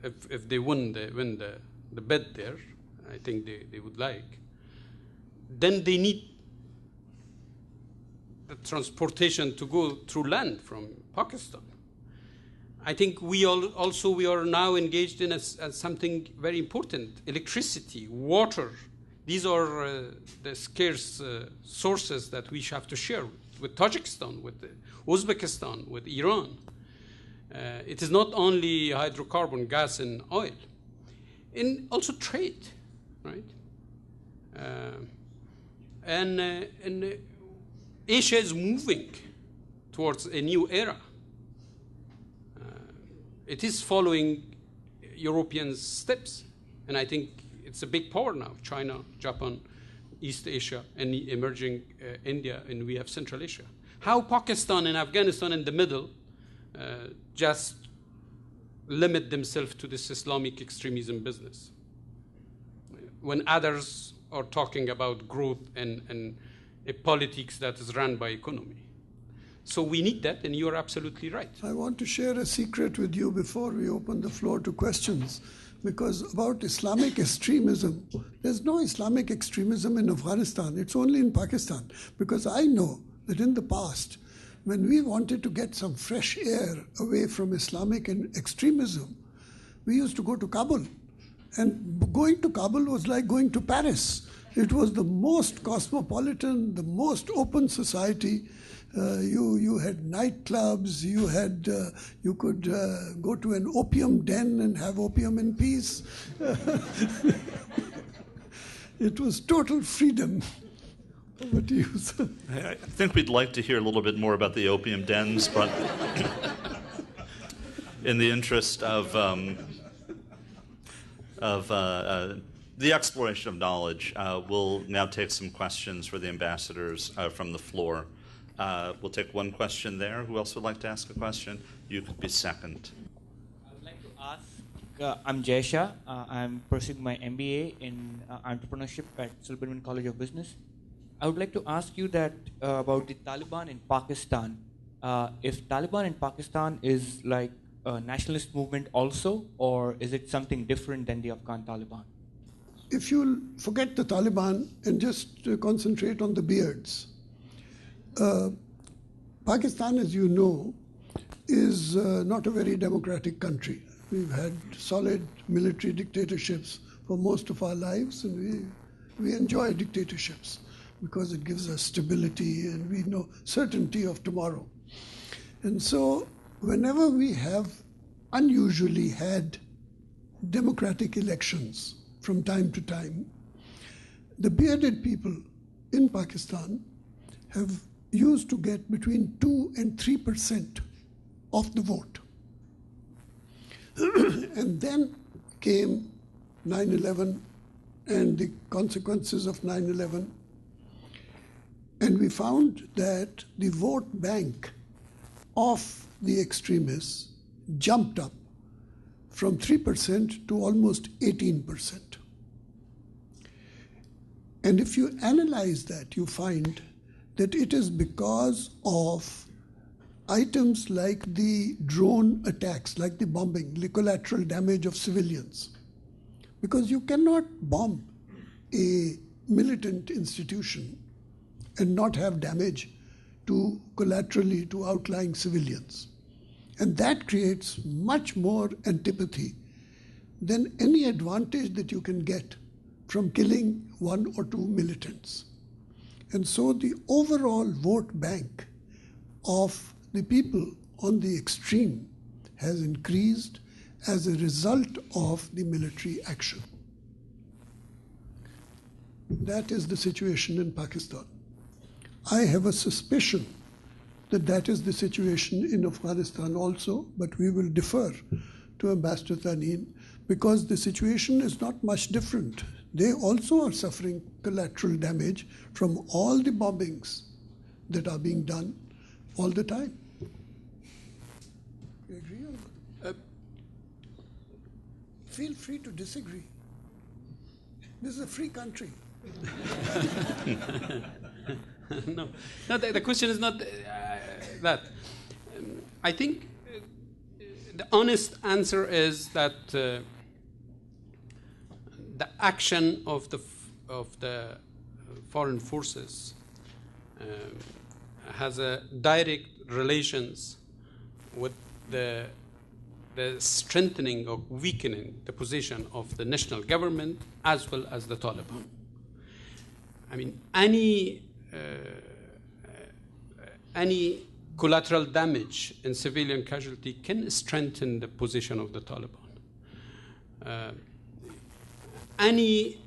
if they win the bid there, I think they would like, then they need the transportation to go through land from Pakistan. I think we are now engaged in something very important: electricity, water. These are the scarce sources that we have to share with Tajikistan, with Uzbekistan, with Iran. It is not only hydrocarbon, gas, and oil, and also trade, right? And Asia is moving towards a new era. It is following European steps, and I think it's a big power now: China, Japan, East Asia, and emerging India, and we have Central Asia. How Pakistan and Afghanistan in the middle just limit themselves to this Islamic extremism business, when others are talking about growth and a politics that is run by economy. So we need that, and you're absolutely right. I want to share a secret with you before we open the floor to questions, because about Islamic extremism, there's no Islamic extremism in Afghanistan. It's only in Pakistan, because I know that in the past, when we wanted to get some fresh air away from Islamic extremism, we used to go to Kabul. And going to Kabul was like going to Paris. It was the most cosmopolitan, the most open society. You had nightclubs, you could go to an opium den and have opium in peace. It was total freedom. Over to you, sir. I think we'd like to hear a little bit more about the opium dens, but in the interest of the exploration of knowledge, we'll now take some questions for the ambassadors from the floor. We'll take one question there. Who else would like to ask a question? You could be second. I would like to ask, I'm Jaysha. I'm pursuing my MBA in entrepreneurship at Silberman College of Business. I would like to ask you that about the Taliban in Pakistan. If Taliban in Pakistan is like a nationalist movement also, or is it something different than the Afghan Taliban? If you'll forget the Taliban and just concentrate on the beards, Pakistan, as you know, is not a very democratic country. We've had solid military dictatorships for most of our lives, and we enjoy dictatorships because it gives us stability and we know certainty of tomorrow. And so whenever we have unusually had democratic elections from time to time, the bearded people in Pakistan have used to get between 2 and 3% of the vote. And then came 9/11 and the consequences of 9/11. And we found that the vote bank of the extremists jumped up from 3% to almost 18%. And if you analyze that, you find that it is because of items like the drone attacks, like the bombing, the collateral damage of civilians. Because you cannot bomb a militant institution and not have damage collaterally to outlying civilians. And that creates much more antipathy than any advantage that you can get from killing one or two militants. And so the overall vote bank of the people on the extreme has increased as a result of the military action. That is the situation in Pakistan. I have a suspicion that that is the situation in Afghanistan also, but we will defer to Ambassador Thanin because the situation is not much different. They also are suffering collateral damage from all the bombings that are being done all the time. You agree on that? Feel free to disagree. This is a free country. No, the question is not that. I think the honest answer is that the action of the foreign forces has a direct relations with the strengthening or weakening the position of the national government as well as the Taliban. I mean, any collateral damage in civilian casualty can strengthen the position of the Taliban. Any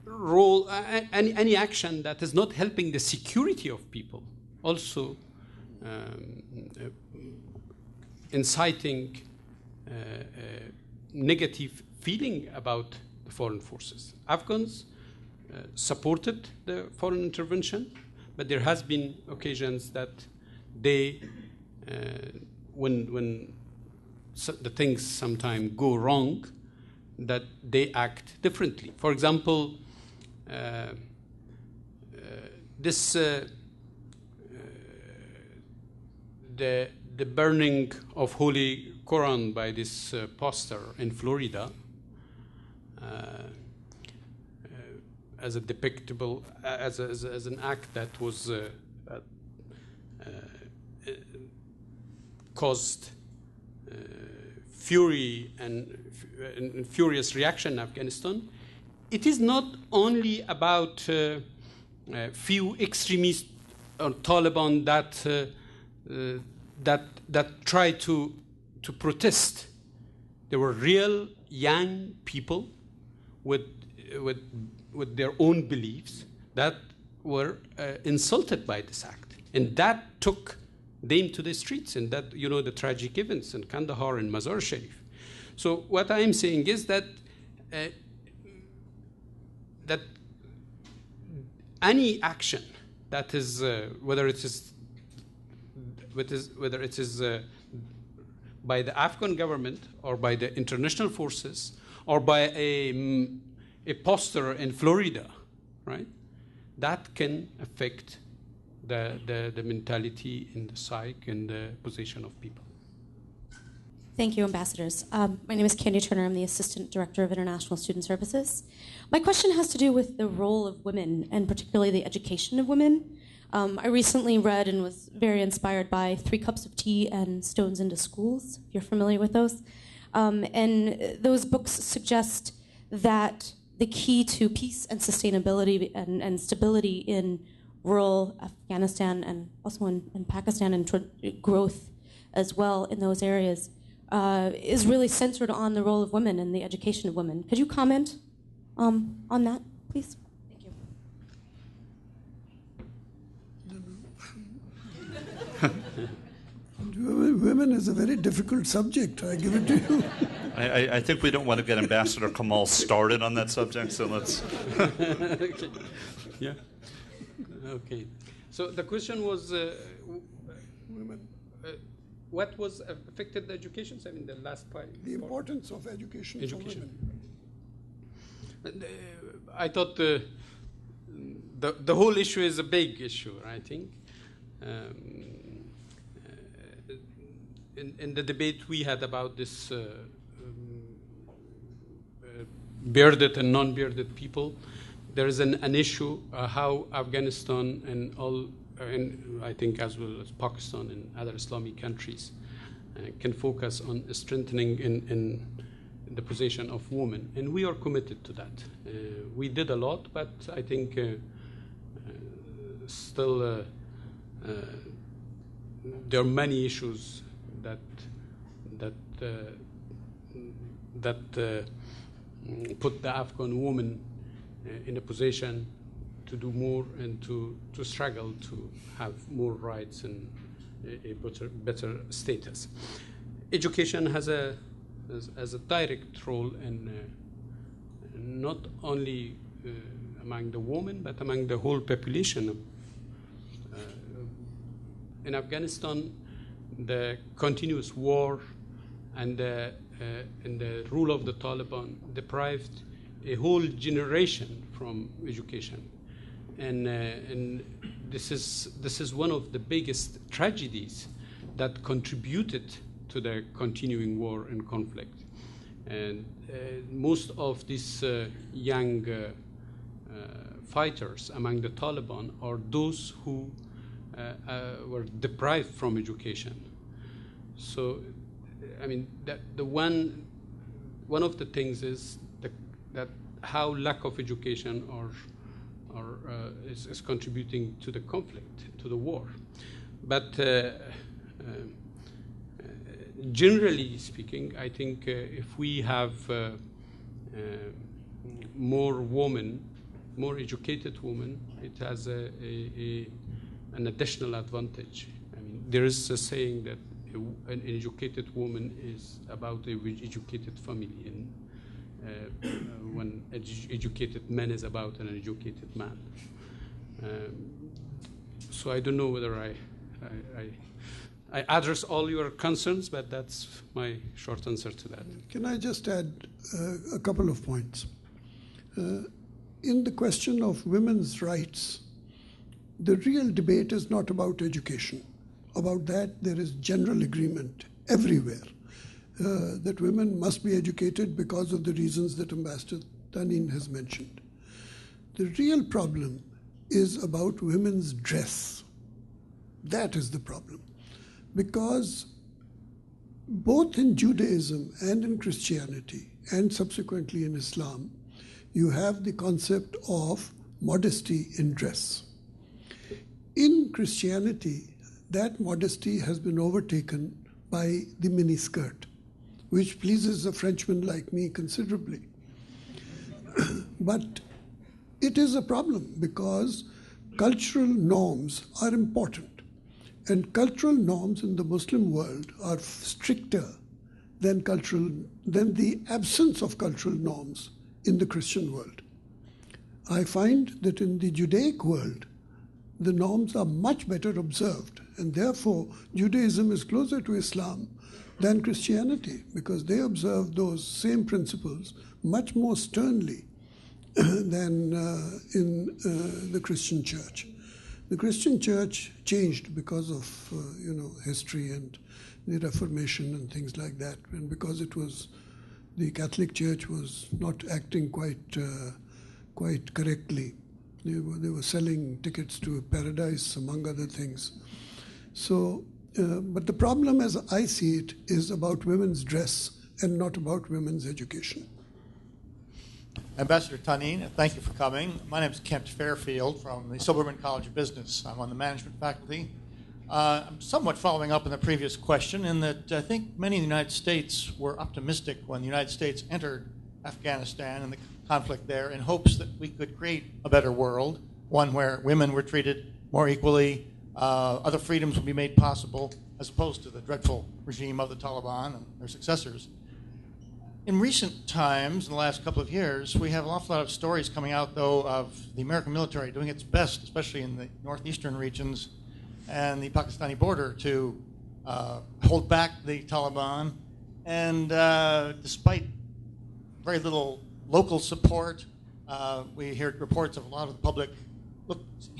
role, any action that is not helping the security of people, also inciting negative feeling about the foreign forces. Afghans supported the foreign intervention, but there has been occasions that they, when the things sometimes go wrong, that they act differently. For example, the burning of Holy Quran by this pastor in Florida as a depictable, as an act that was caused fury and furious reaction in Afghanistan. It is not only about few extremists or Taliban that try to protest. There were real young people with their own beliefs that were insulted by this act, and that took them to the streets, and that, you know, the tragic events in Kandahar and Mazar Sharif. So what I am saying is that that any action that is whether it is by the Afghan government or by the international forces or by a pastor in Florida, right? That can affect the mentality and the psyche and the position of people. Thank you, ambassadors. My name is Candy Turner. I'm the Assistant Director of International Student Services. My question has to do with the role of women, and particularly the education of women. I recently read and was very inspired by 3 Cups of Tea and Stones into Schools, if you're familiar with those. And those books suggest that the key to peace and sustainability and stability in rural Afghanistan and also in Pakistan and growth as well in those areas is really centered on the role of women and the education of women. Could you comment on that, please? Thank you. Women is a very difficult subject. I give it to you. I think we don't want to get Ambassador Kamal started on that subject, so let's... Okay. Yeah. Okay. So the question was, Women. What was affected the education? I mean, the last part. The importance of education for women. I thought the whole issue is a big issue, I think. In the debate we had about this bearded and non-bearded people, there is an issue how Afghanistan and all, and I think as well as Pakistan and other Islamic countries can focus on strengthening in the position of women, and we are committed to that. We did a lot, but I think still there are many issues that put the Afghan woman in a position to do more and to struggle to have more rights and a better status. Education has a direct role in not only among the women but among the whole population. In Afghanistan, the continuous war and the rule of the Taliban deprived a whole generation from education, and this is one of the biggest tragedies that contributed to the continuing war and conflict. And most of these young fighters among the Taliban are those who were deprived from education. So, I mean, one of the things is that how lack of education is contributing to the conflict, to the war. But generally speaking, I think if we have more women, more educated women, it has an additional advantage. I mean, there is a saying that an educated woman is about an educated family, and one educated man is about an educated man. So I don't know whether I address all your concerns, but that's my short answer to that. Can I just add a couple of points? In the question of women's rights, the real debate is not about education. About that, there is general agreement everywhere that women must be educated because of the reasons that Ambassador Tanin has mentioned. The real problem is about women's dress. That is the problem. Because both in Judaism and in Christianity, and subsequently in Islam, you have the concept of modesty in dress. In Christianity, that modesty has been overtaken by the miniskirt, which pleases a Frenchman like me considerably. But it is a problem because cultural norms are important. And cultural norms in the Muslim world are stricter than the absence of cultural norms in the Christian world. I find that in the Judaic world, the norms are much better observed, and therefore Judaism is closer to Islam than Christianity, because they observe those same principles much more sternly than in the Christian church. The Christian church changed because of history and the Reformation and things like that, and because the Catholic Church was not acting quite correctly. They were selling tickets to paradise, among other things. So, but the problem, as I see it, is about women's dress and not about women's education. Ambassador Tanin, thank you for coming. My name is Kent Fairfield from the Silberman College of Business. I'm on the management faculty. I'm somewhat following up on the previous question in that I think many in the United States were optimistic when the United States entered Afghanistan and the conflict there in hopes that we could create a better world, one where women were treated more equally, other freedoms would be made possible, as opposed to the dreadful regime of the Taliban and their successors. In recent times, in the last couple of years, we have an awful lot of stories coming out, though, of the American military doing its best, especially in the northeastern regions and the Pakistani border, to hold back the Taliban. And despite very little local support, we hear reports of a lot of the public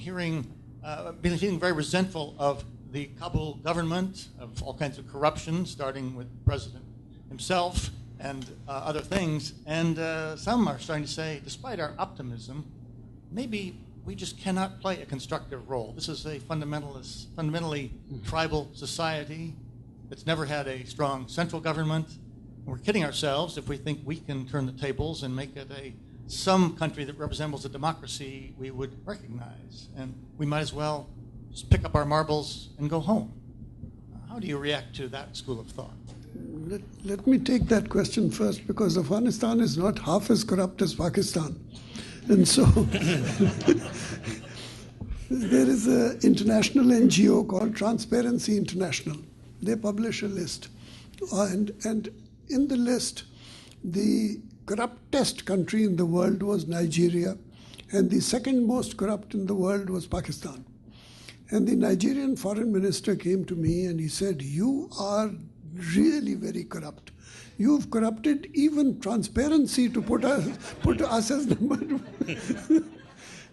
being very resentful of the Kabul government, of all kinds of corruption, starting with the president himself and other things. And some are starting to say, despite our optimism, maybe we just cannot play a constructive role. This is a fundamentally tribal society that's never had a strong central government. We're kidding ourselves if we think we can turn the tables and make it some country that resembles a democracy we would recognize. And we might as well just pick up our marbles and go home. How do you react to that school of thought? Let me take that question first, because Afghanistan is not half as corrupt as Pakistan. And so there is an international NGO called Transparency International. They publish a list. And in the list, the corruptest country in the world was Nigeria, and the second most corrupt in the world was Pakistan. And the Nigerian foreign minister came to me and he said, "You are really very corrupt. You've corrupted even transparency to put us as number one.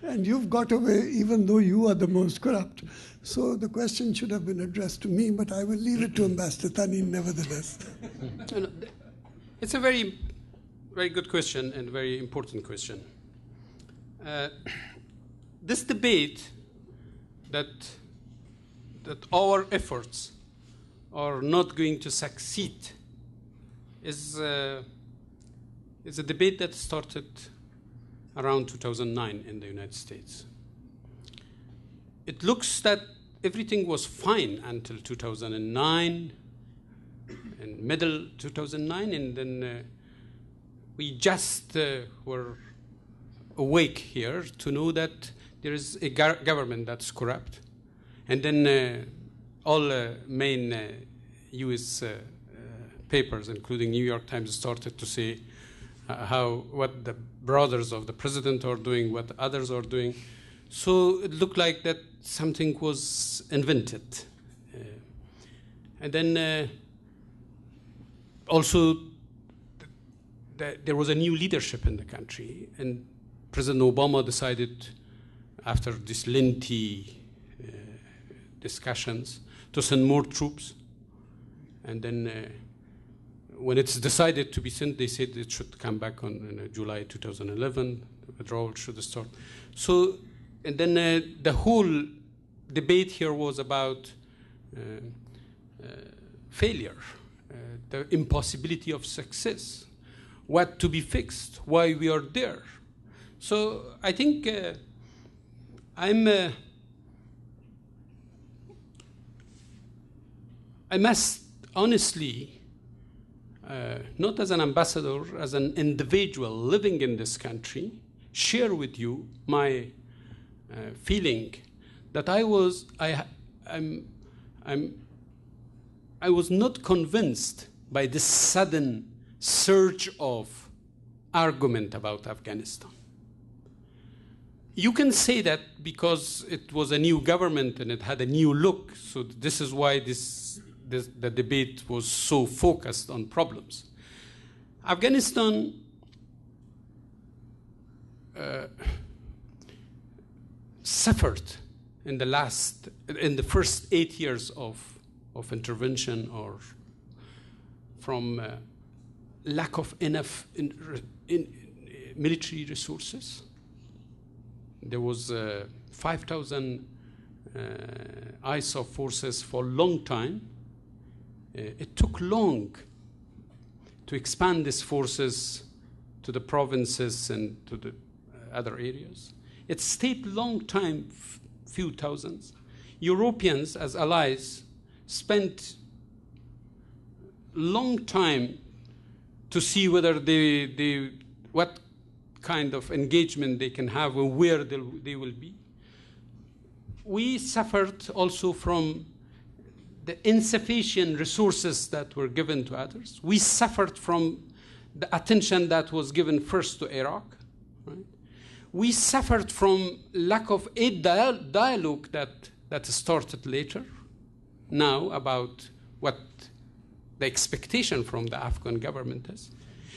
And you've got away even though you are the most corrupt." So the question should have been addressed to me, but I will leave it to Ambassador Tani nevertheless. It's a very, very good question and very important question. This debate that our efforts are not going to succeed is a debate that started around 2009 in the United States. It looks that everything was fine until 2009, and middle 2009, and then we just were awake here to know that there is a government that's corrupt. And then all main U.S. papers, including New York Times, started to say what the brothers of the president are doing, what others are doing. So it looked like that something was invented. And then also there was a new leadership in the country, and President Obama decided, after these lengthy discussions, to send more troops. And then when it's decided to be sent, they said it should come back on July 2011. The withdrawal should start. So, and then the whole debate here was about failure, the impossibility of success, what to be fixed, why we are there. So I think I must honestly, not as an ambassador, as an individual living in this country, share with you my feeling that I was not convinced by this sudden surge of argument about Afghanistan. You can say that because it was a new government and it had a new look, so this is why the debate was so focused on problems. Afghanistan suffered in the first 8 years of intervention, or from lack of enough military resources. There was 5,000 ISAF forces for a long time. It took long to expand these forces to the provinces and to the other areas. It stayed long time, few thousands. Europeans as allies spent long time to see whether what kind of engagement they can have and where they will be. We suffered also from the insufficient resources that were given to others. We suffered from the attention that was given first to Iraq. Right? We suffered from lack of aid dialogue that started later, now, about what the expectation from the Afghan government is.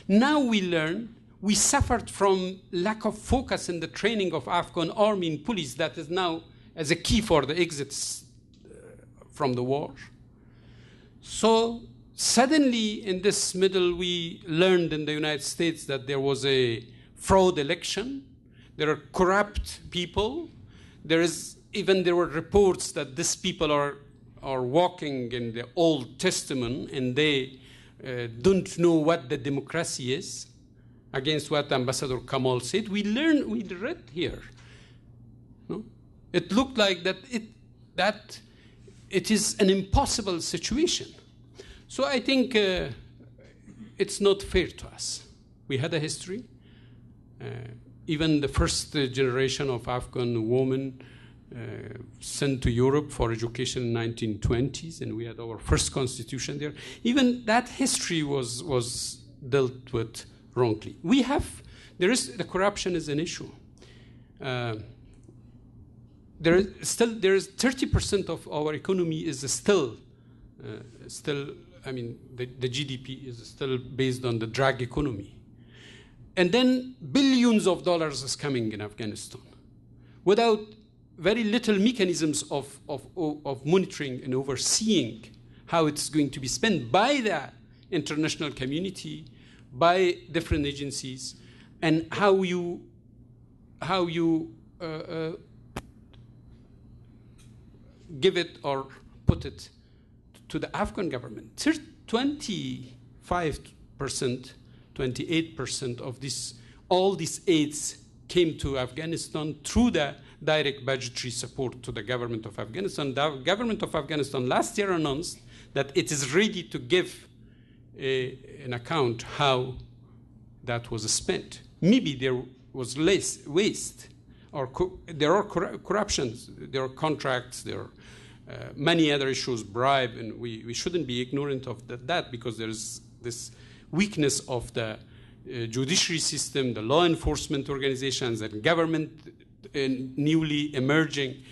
Now we learn we suffered from lack of focus in the training of Afghan army and police that is now as a key for the exits from the war. So suddenly in this middle, we learned in the United States that there was a fraud election, there are corrupt people. There were reports that these people are walking in the Old Testament and they don't know what the democracy is, against what Ambassador Kamal said. We read here. No? It looked like that it is an impossible situation. So I think it's not fair to us. We had a history. Even the first generation of Afghan women sent to Europe for education in the 1920s, and we had our first constitution there. Even that history was dealt with wrongly. The corruption is an issue. There is 30% of our economy is still, I mean, the GDP is still based on the drug economy. And then billions of dollars is coming in Afghanistan without very little mechanisms of monitoring and overseeing how it's going to be spent by the international community, by different agencies, and how you give it or put it to the Afghan government. 25%, 28% of all these aids came to Afghanistan through the direct budgetary support to the government of Afghanistan. The government of Afghanistan last year announced that it is ready to give an account how that was spent. Maybe there was less waste, or there are corruptions, there are contracts, there are many other issues, bribe, and we shouldn't be ignorant of that because there's this weakness of the judiciary system, the law enforcement organizations, and government newly emerging.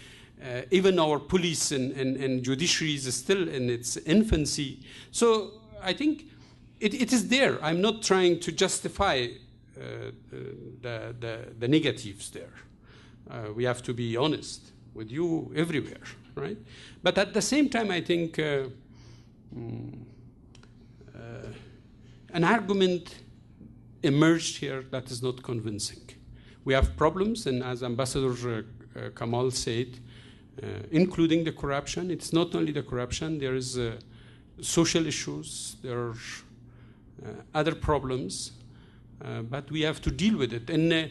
Even our police and judiciary is still in its infancy. So I think it is there. I'm not trying to justify the negatives there. We have to be honest with you everywhere, right? But at the same time, I think an argument emerged here that is not convincing. We have problems, and as Ambassador Kamal said, including the corruption. It's not only the corruption, there is social issues, there are other problems, but we have to deal with it. And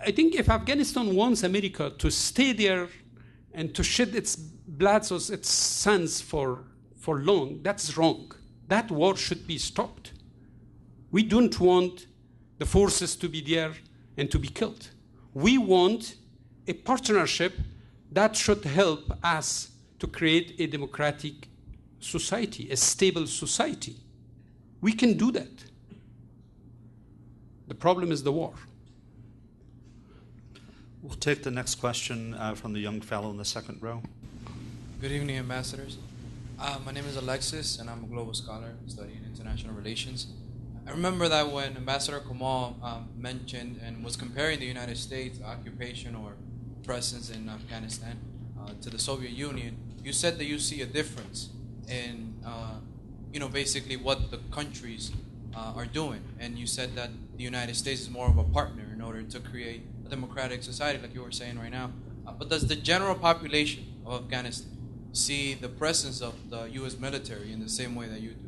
I think if Afghanistan wants America to stay there and to shed its blood of its sons for long, that's wrong. That war should be stopped. We don't want the forces to be there and to be killed. We want a partnership that should help us to create a democratic society, a stable society. We can do that. The problem is the war. We'll take the next question from the young fellow in the second row. Good evening, ambassadors. My name is Alexis, and I'm a global scholar studying international relations. I remember that when Ambassador Kamal mentioned and was comparing the United States' occupation or presence in Afghanistan to the Soviet Union, you said that you see a difference in, basically what the countries are doing. And you said that the United States is more of a partner in order to create a democratic society, like you were saying right now. But does the general population of Afghanistan see the presence of the U.S. military in the same way that you do?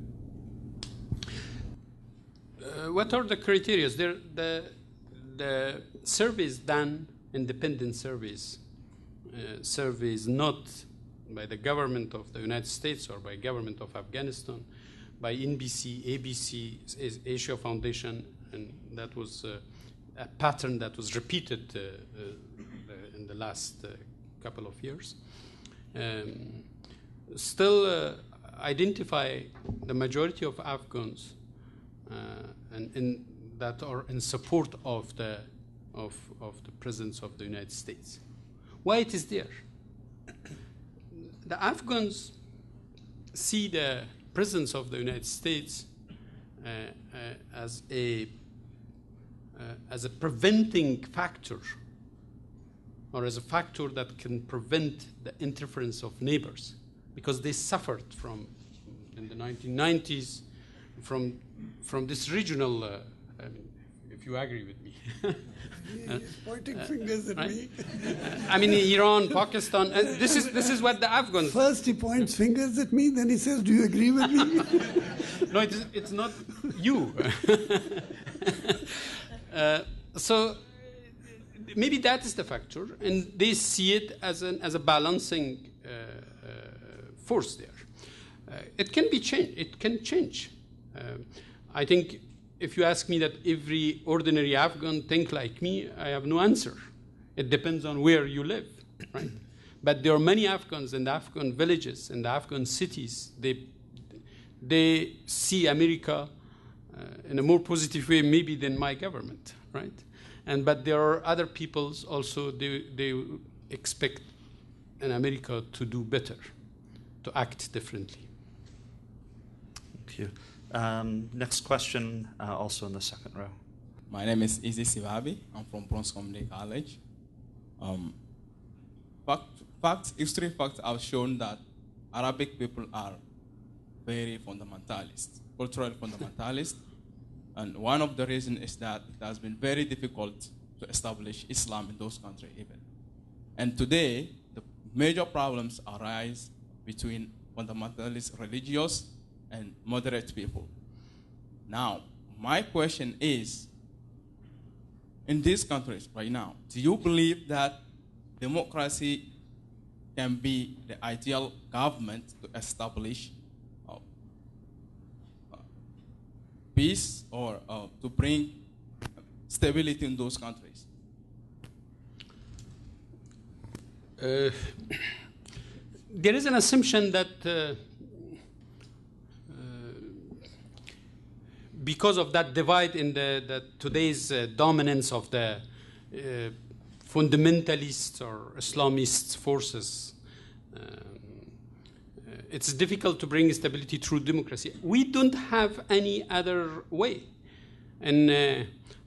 What are the criteria? The surveys done, independent surveys not by the government of the United States or by government of Afghanistan, by NBC, ABC, Asia Foundation, and that was a pattern that was repeated in the last couple of years. Still identify the majority of Afghans and that are in support of the presence of the United States. Why it is there? The Afghans see the presence of the United States as a preventing factor, or as a factor that can prevent the interference of neighbors, because they suffered in the 1990s from this regional, if if you agree with me. He's pointing fingers at me. I mean, Iran, Pakistan, this is what the Afghans... First he points fingers at me, then he says, do you agree with me? No, it's not you. So maybe that is the factor, and they see it as a balancing force there. It can be changed. It can change. I think if you ask me that every ordinary Afghan think like me, I have no answer. It depends on where you live, right? But there are many Afghans in the Afghan villages, in the Afghan cities. They see America in a more positive way maybe than my government, right? But there are other peoples also, they expect in America to do better, to act differently. Thank you. Next question, also in the second row. My name is Izzy Sivabi. I'm from Bronx Community College. History facts have shown that Arabic people are very fundamentalist, cultural fundamentalist. And one of the reasons is that it has been very difficult to establish Islam in those countries even. And today, the major problems arise between fundamentalist religious and moderate people. Now, my question is, in these countries right now, do you believe that democracy can be the ideal government to establish peace or to bring stability in those countries? There is an assumption that because of that divide in today's dominance of the fundamentalist or Islamist forces, it's difficult to bring stability through democracy. We don't have any other way. And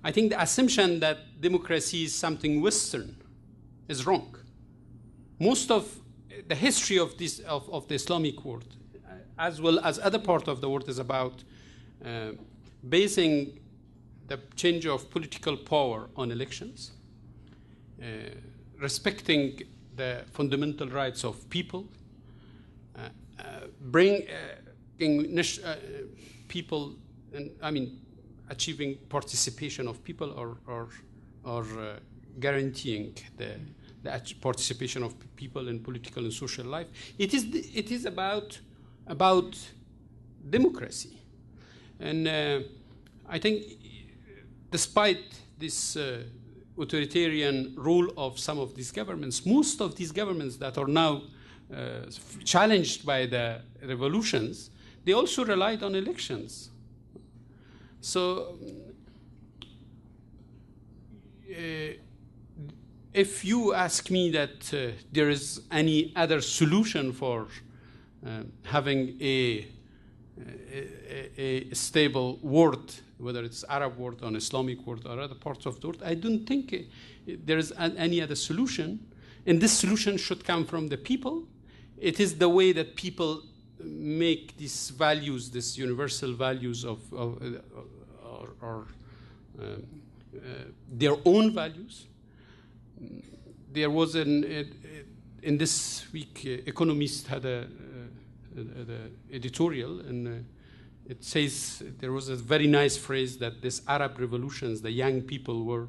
I think the assumption that democracy is something Western is wrong. Most of the history of the Islamic world, as well as other part of the world, is about basing the change of political power on elections, respecting the fundamental rights of people, people, and achieving participation of people, or guaranteeing the participation of people in political and social life. It is about democracy, and I think, despite this authoritarian rule of some of these governments, most of these governments that are now challenged by the revolutions, they also relied on elections. So if you ask me that there is any other solution for having a stable world, whether it's Arab world or Islamic world or other parts of the world, I don't think there is any other solution. And this solution should come from the people. It is the way that people make these values, these universal values of their own values. There was in this week, Economist had the editorial, and it says there was a very nice phrase that these Arab revolutions, the young people were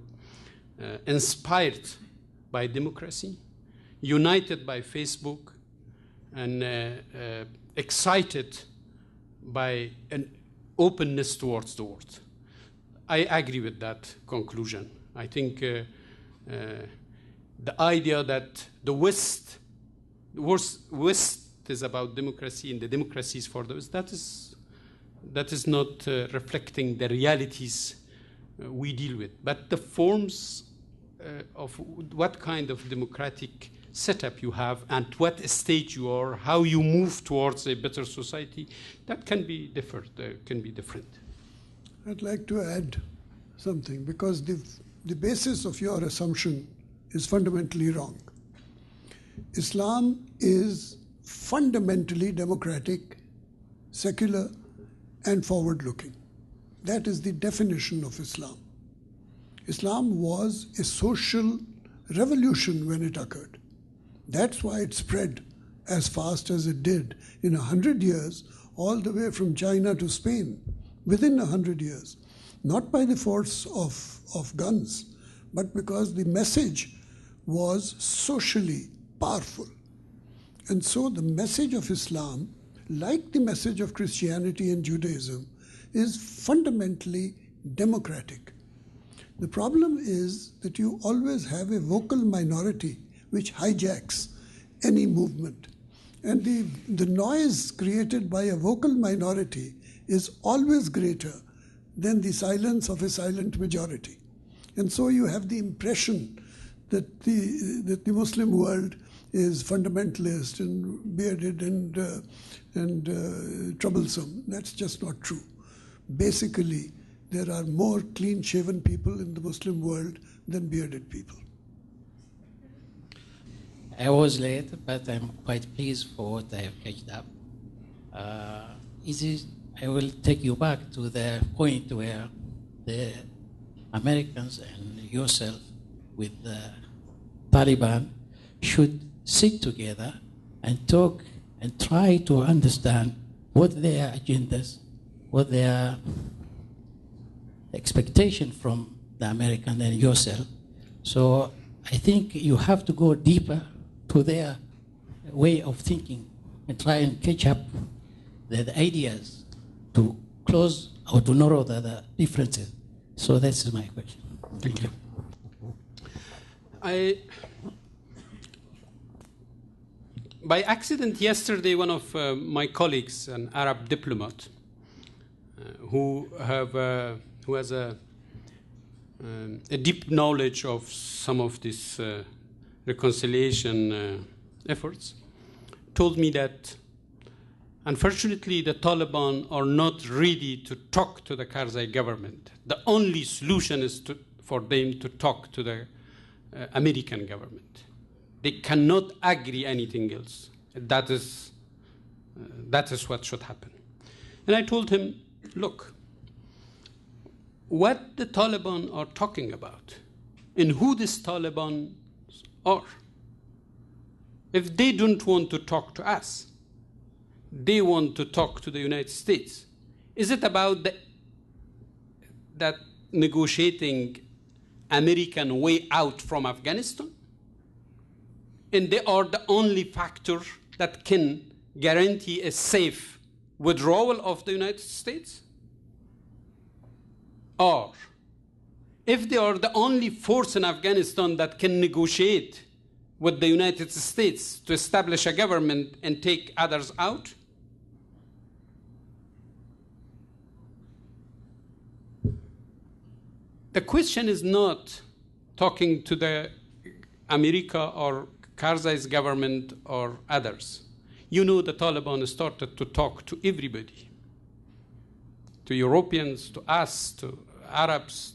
inspired by democracy, united by Facebook, and excited by an openness towards the world. I agree with that conclusion. I think the idea that the West is about democracy and the democracy is for the West, that is not reflecting the realities we deal with. But the forms of what kind of democratic setup you have and what stage you are, how you move towards a better society, that can be different. I'd like to add something, because the basis of your assumption is fundamentally wrong. Islam is fundamentally democratic, secular, and forward-looking. That is the definition of Islam. Islam was a social revolution when it occurred. That's why it spread as fast as it did in 100 years, all the way from China to Spain, within 100 years. Not by the force of guns, but because the message was socially powerful. And so the message of Islam, like the message of Christianity and Judaism, is fundamentally democratic. The problem is that you always have a vocal minority which hijacks any movement. And the noise created by a vocal minority is always greater than the silence of a silent majority. And so you have the impression that the Muslim world is fundamentalist and bearded and troublesome. That's just not true. Basically, there are more clean-shaven people in the Muslim world than bearded people. I was late, but I'm quite pleased for what I have catched up. I will take you back to the point where the Americans and yourself with the Taliban should sit together and talk and try to understand what their agendas, what their expectation from the American and yourself. So I think you have to go deeper to their way of thinking and try and catch up the ideas to close or to narrow the differences. So that's my question. Thank you. By accident yesterday, one of my colleagues, an Arab diplomat, who has a deep knowledge of some of these reconciliation efforts, told me that unfortunately the Taliban are not ready to talk to the Karzai government. The only solution is for them to talk to the American government. They cannot agree anything else. That is what should happen. And I told him, look, what the Taliban are talking about and who these Taliban are. If they don't want to talk to us, they want to talk to the United States. Is it about that negotiating American way out from Afghanistan? And they are the only factor that can guarantee a safe withdrawal of the United States? Or if they are the only force in Afghanistan that can negotiate with the United States to establish a government and take others out? The question is not talking to the America or Karzai's government or others. You know, the Taliban started to talk to everybody, to Europeans, to us, to Arabs,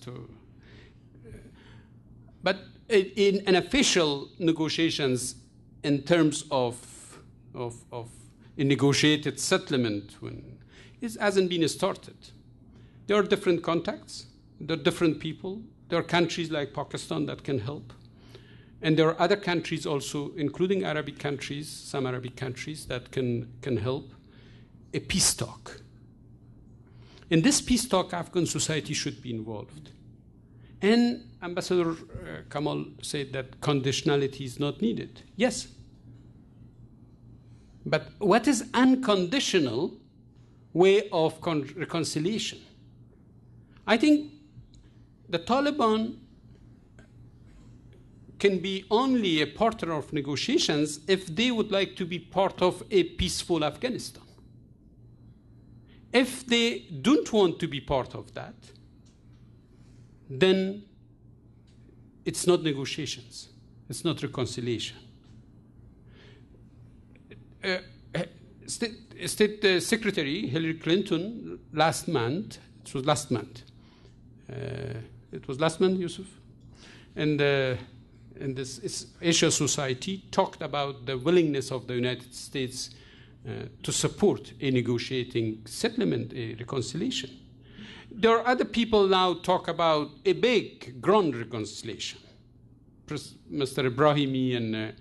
but in an official negotiations in terms of a negotiated settlement, it hasn't been started. There are different contacts. There are different people. There are countries like Pakistan that can help. And there are other countries also, including Arabic countries, some Arabic countries that can help. A peace talk. In this peace talk, Afghan society should be involved. And Ambassador Kamal said that conditionality is not needed. Yes. But what is unconditional way of reconciliation? I think the Taliban can be only a partner of negotiations if they would like to be part of a peaceful Afghanistan. If they don't want to be part of that, then it's not negotiations. It's not reconciliation. State Secretary Hillary Clinton last month, Yusuf, and this Asia Society talked about the willingness of the United States to support a negotiating settlement, a reconciliation. There are other people now talk about a big, grand reconciliation. Mr. Ibrahimi and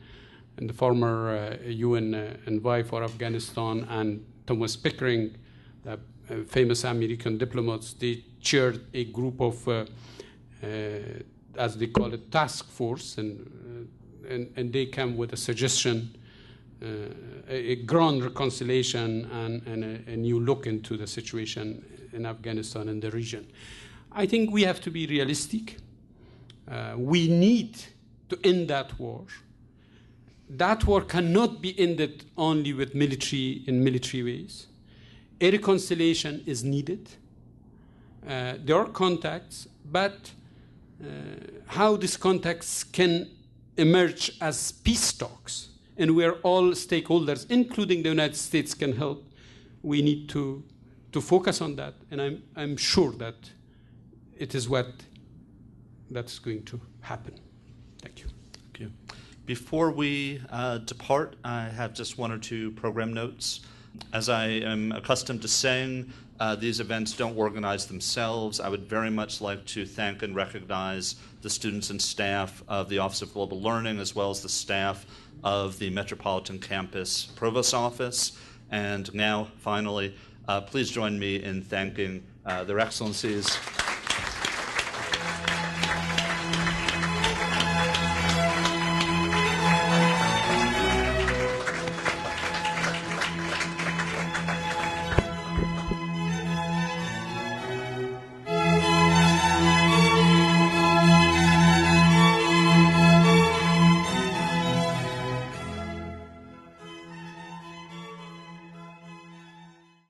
the former UN envoy for Afghanistan and Thomas Pickering, the famous American diplomats, they chaired a group of, as they call it, task force, and they came with a suggestion, a grand reconciliation and a new look into the situation in Afghanistan and the region. I think we have to be realistic. We need to end that war. That war cannot be ended only with military ways. A reconciliation is needed. There are contacts, but how these contacts can emerge as peace talks, and where all stakeholders, including the United States, can help, we need to focus on that, and I'm sure that it is that's going to happen. Thank you. Thank you. Before we depart, I have just one or two program notes. As I am accustomed to saying, these events don't organize themselves. I would very much like to thank and recognize the students and staff of the Office of Global Learning, as well as the staff of the Metropolitan Campus Provost Office. And now, finally, please join me in thanking their excellencies.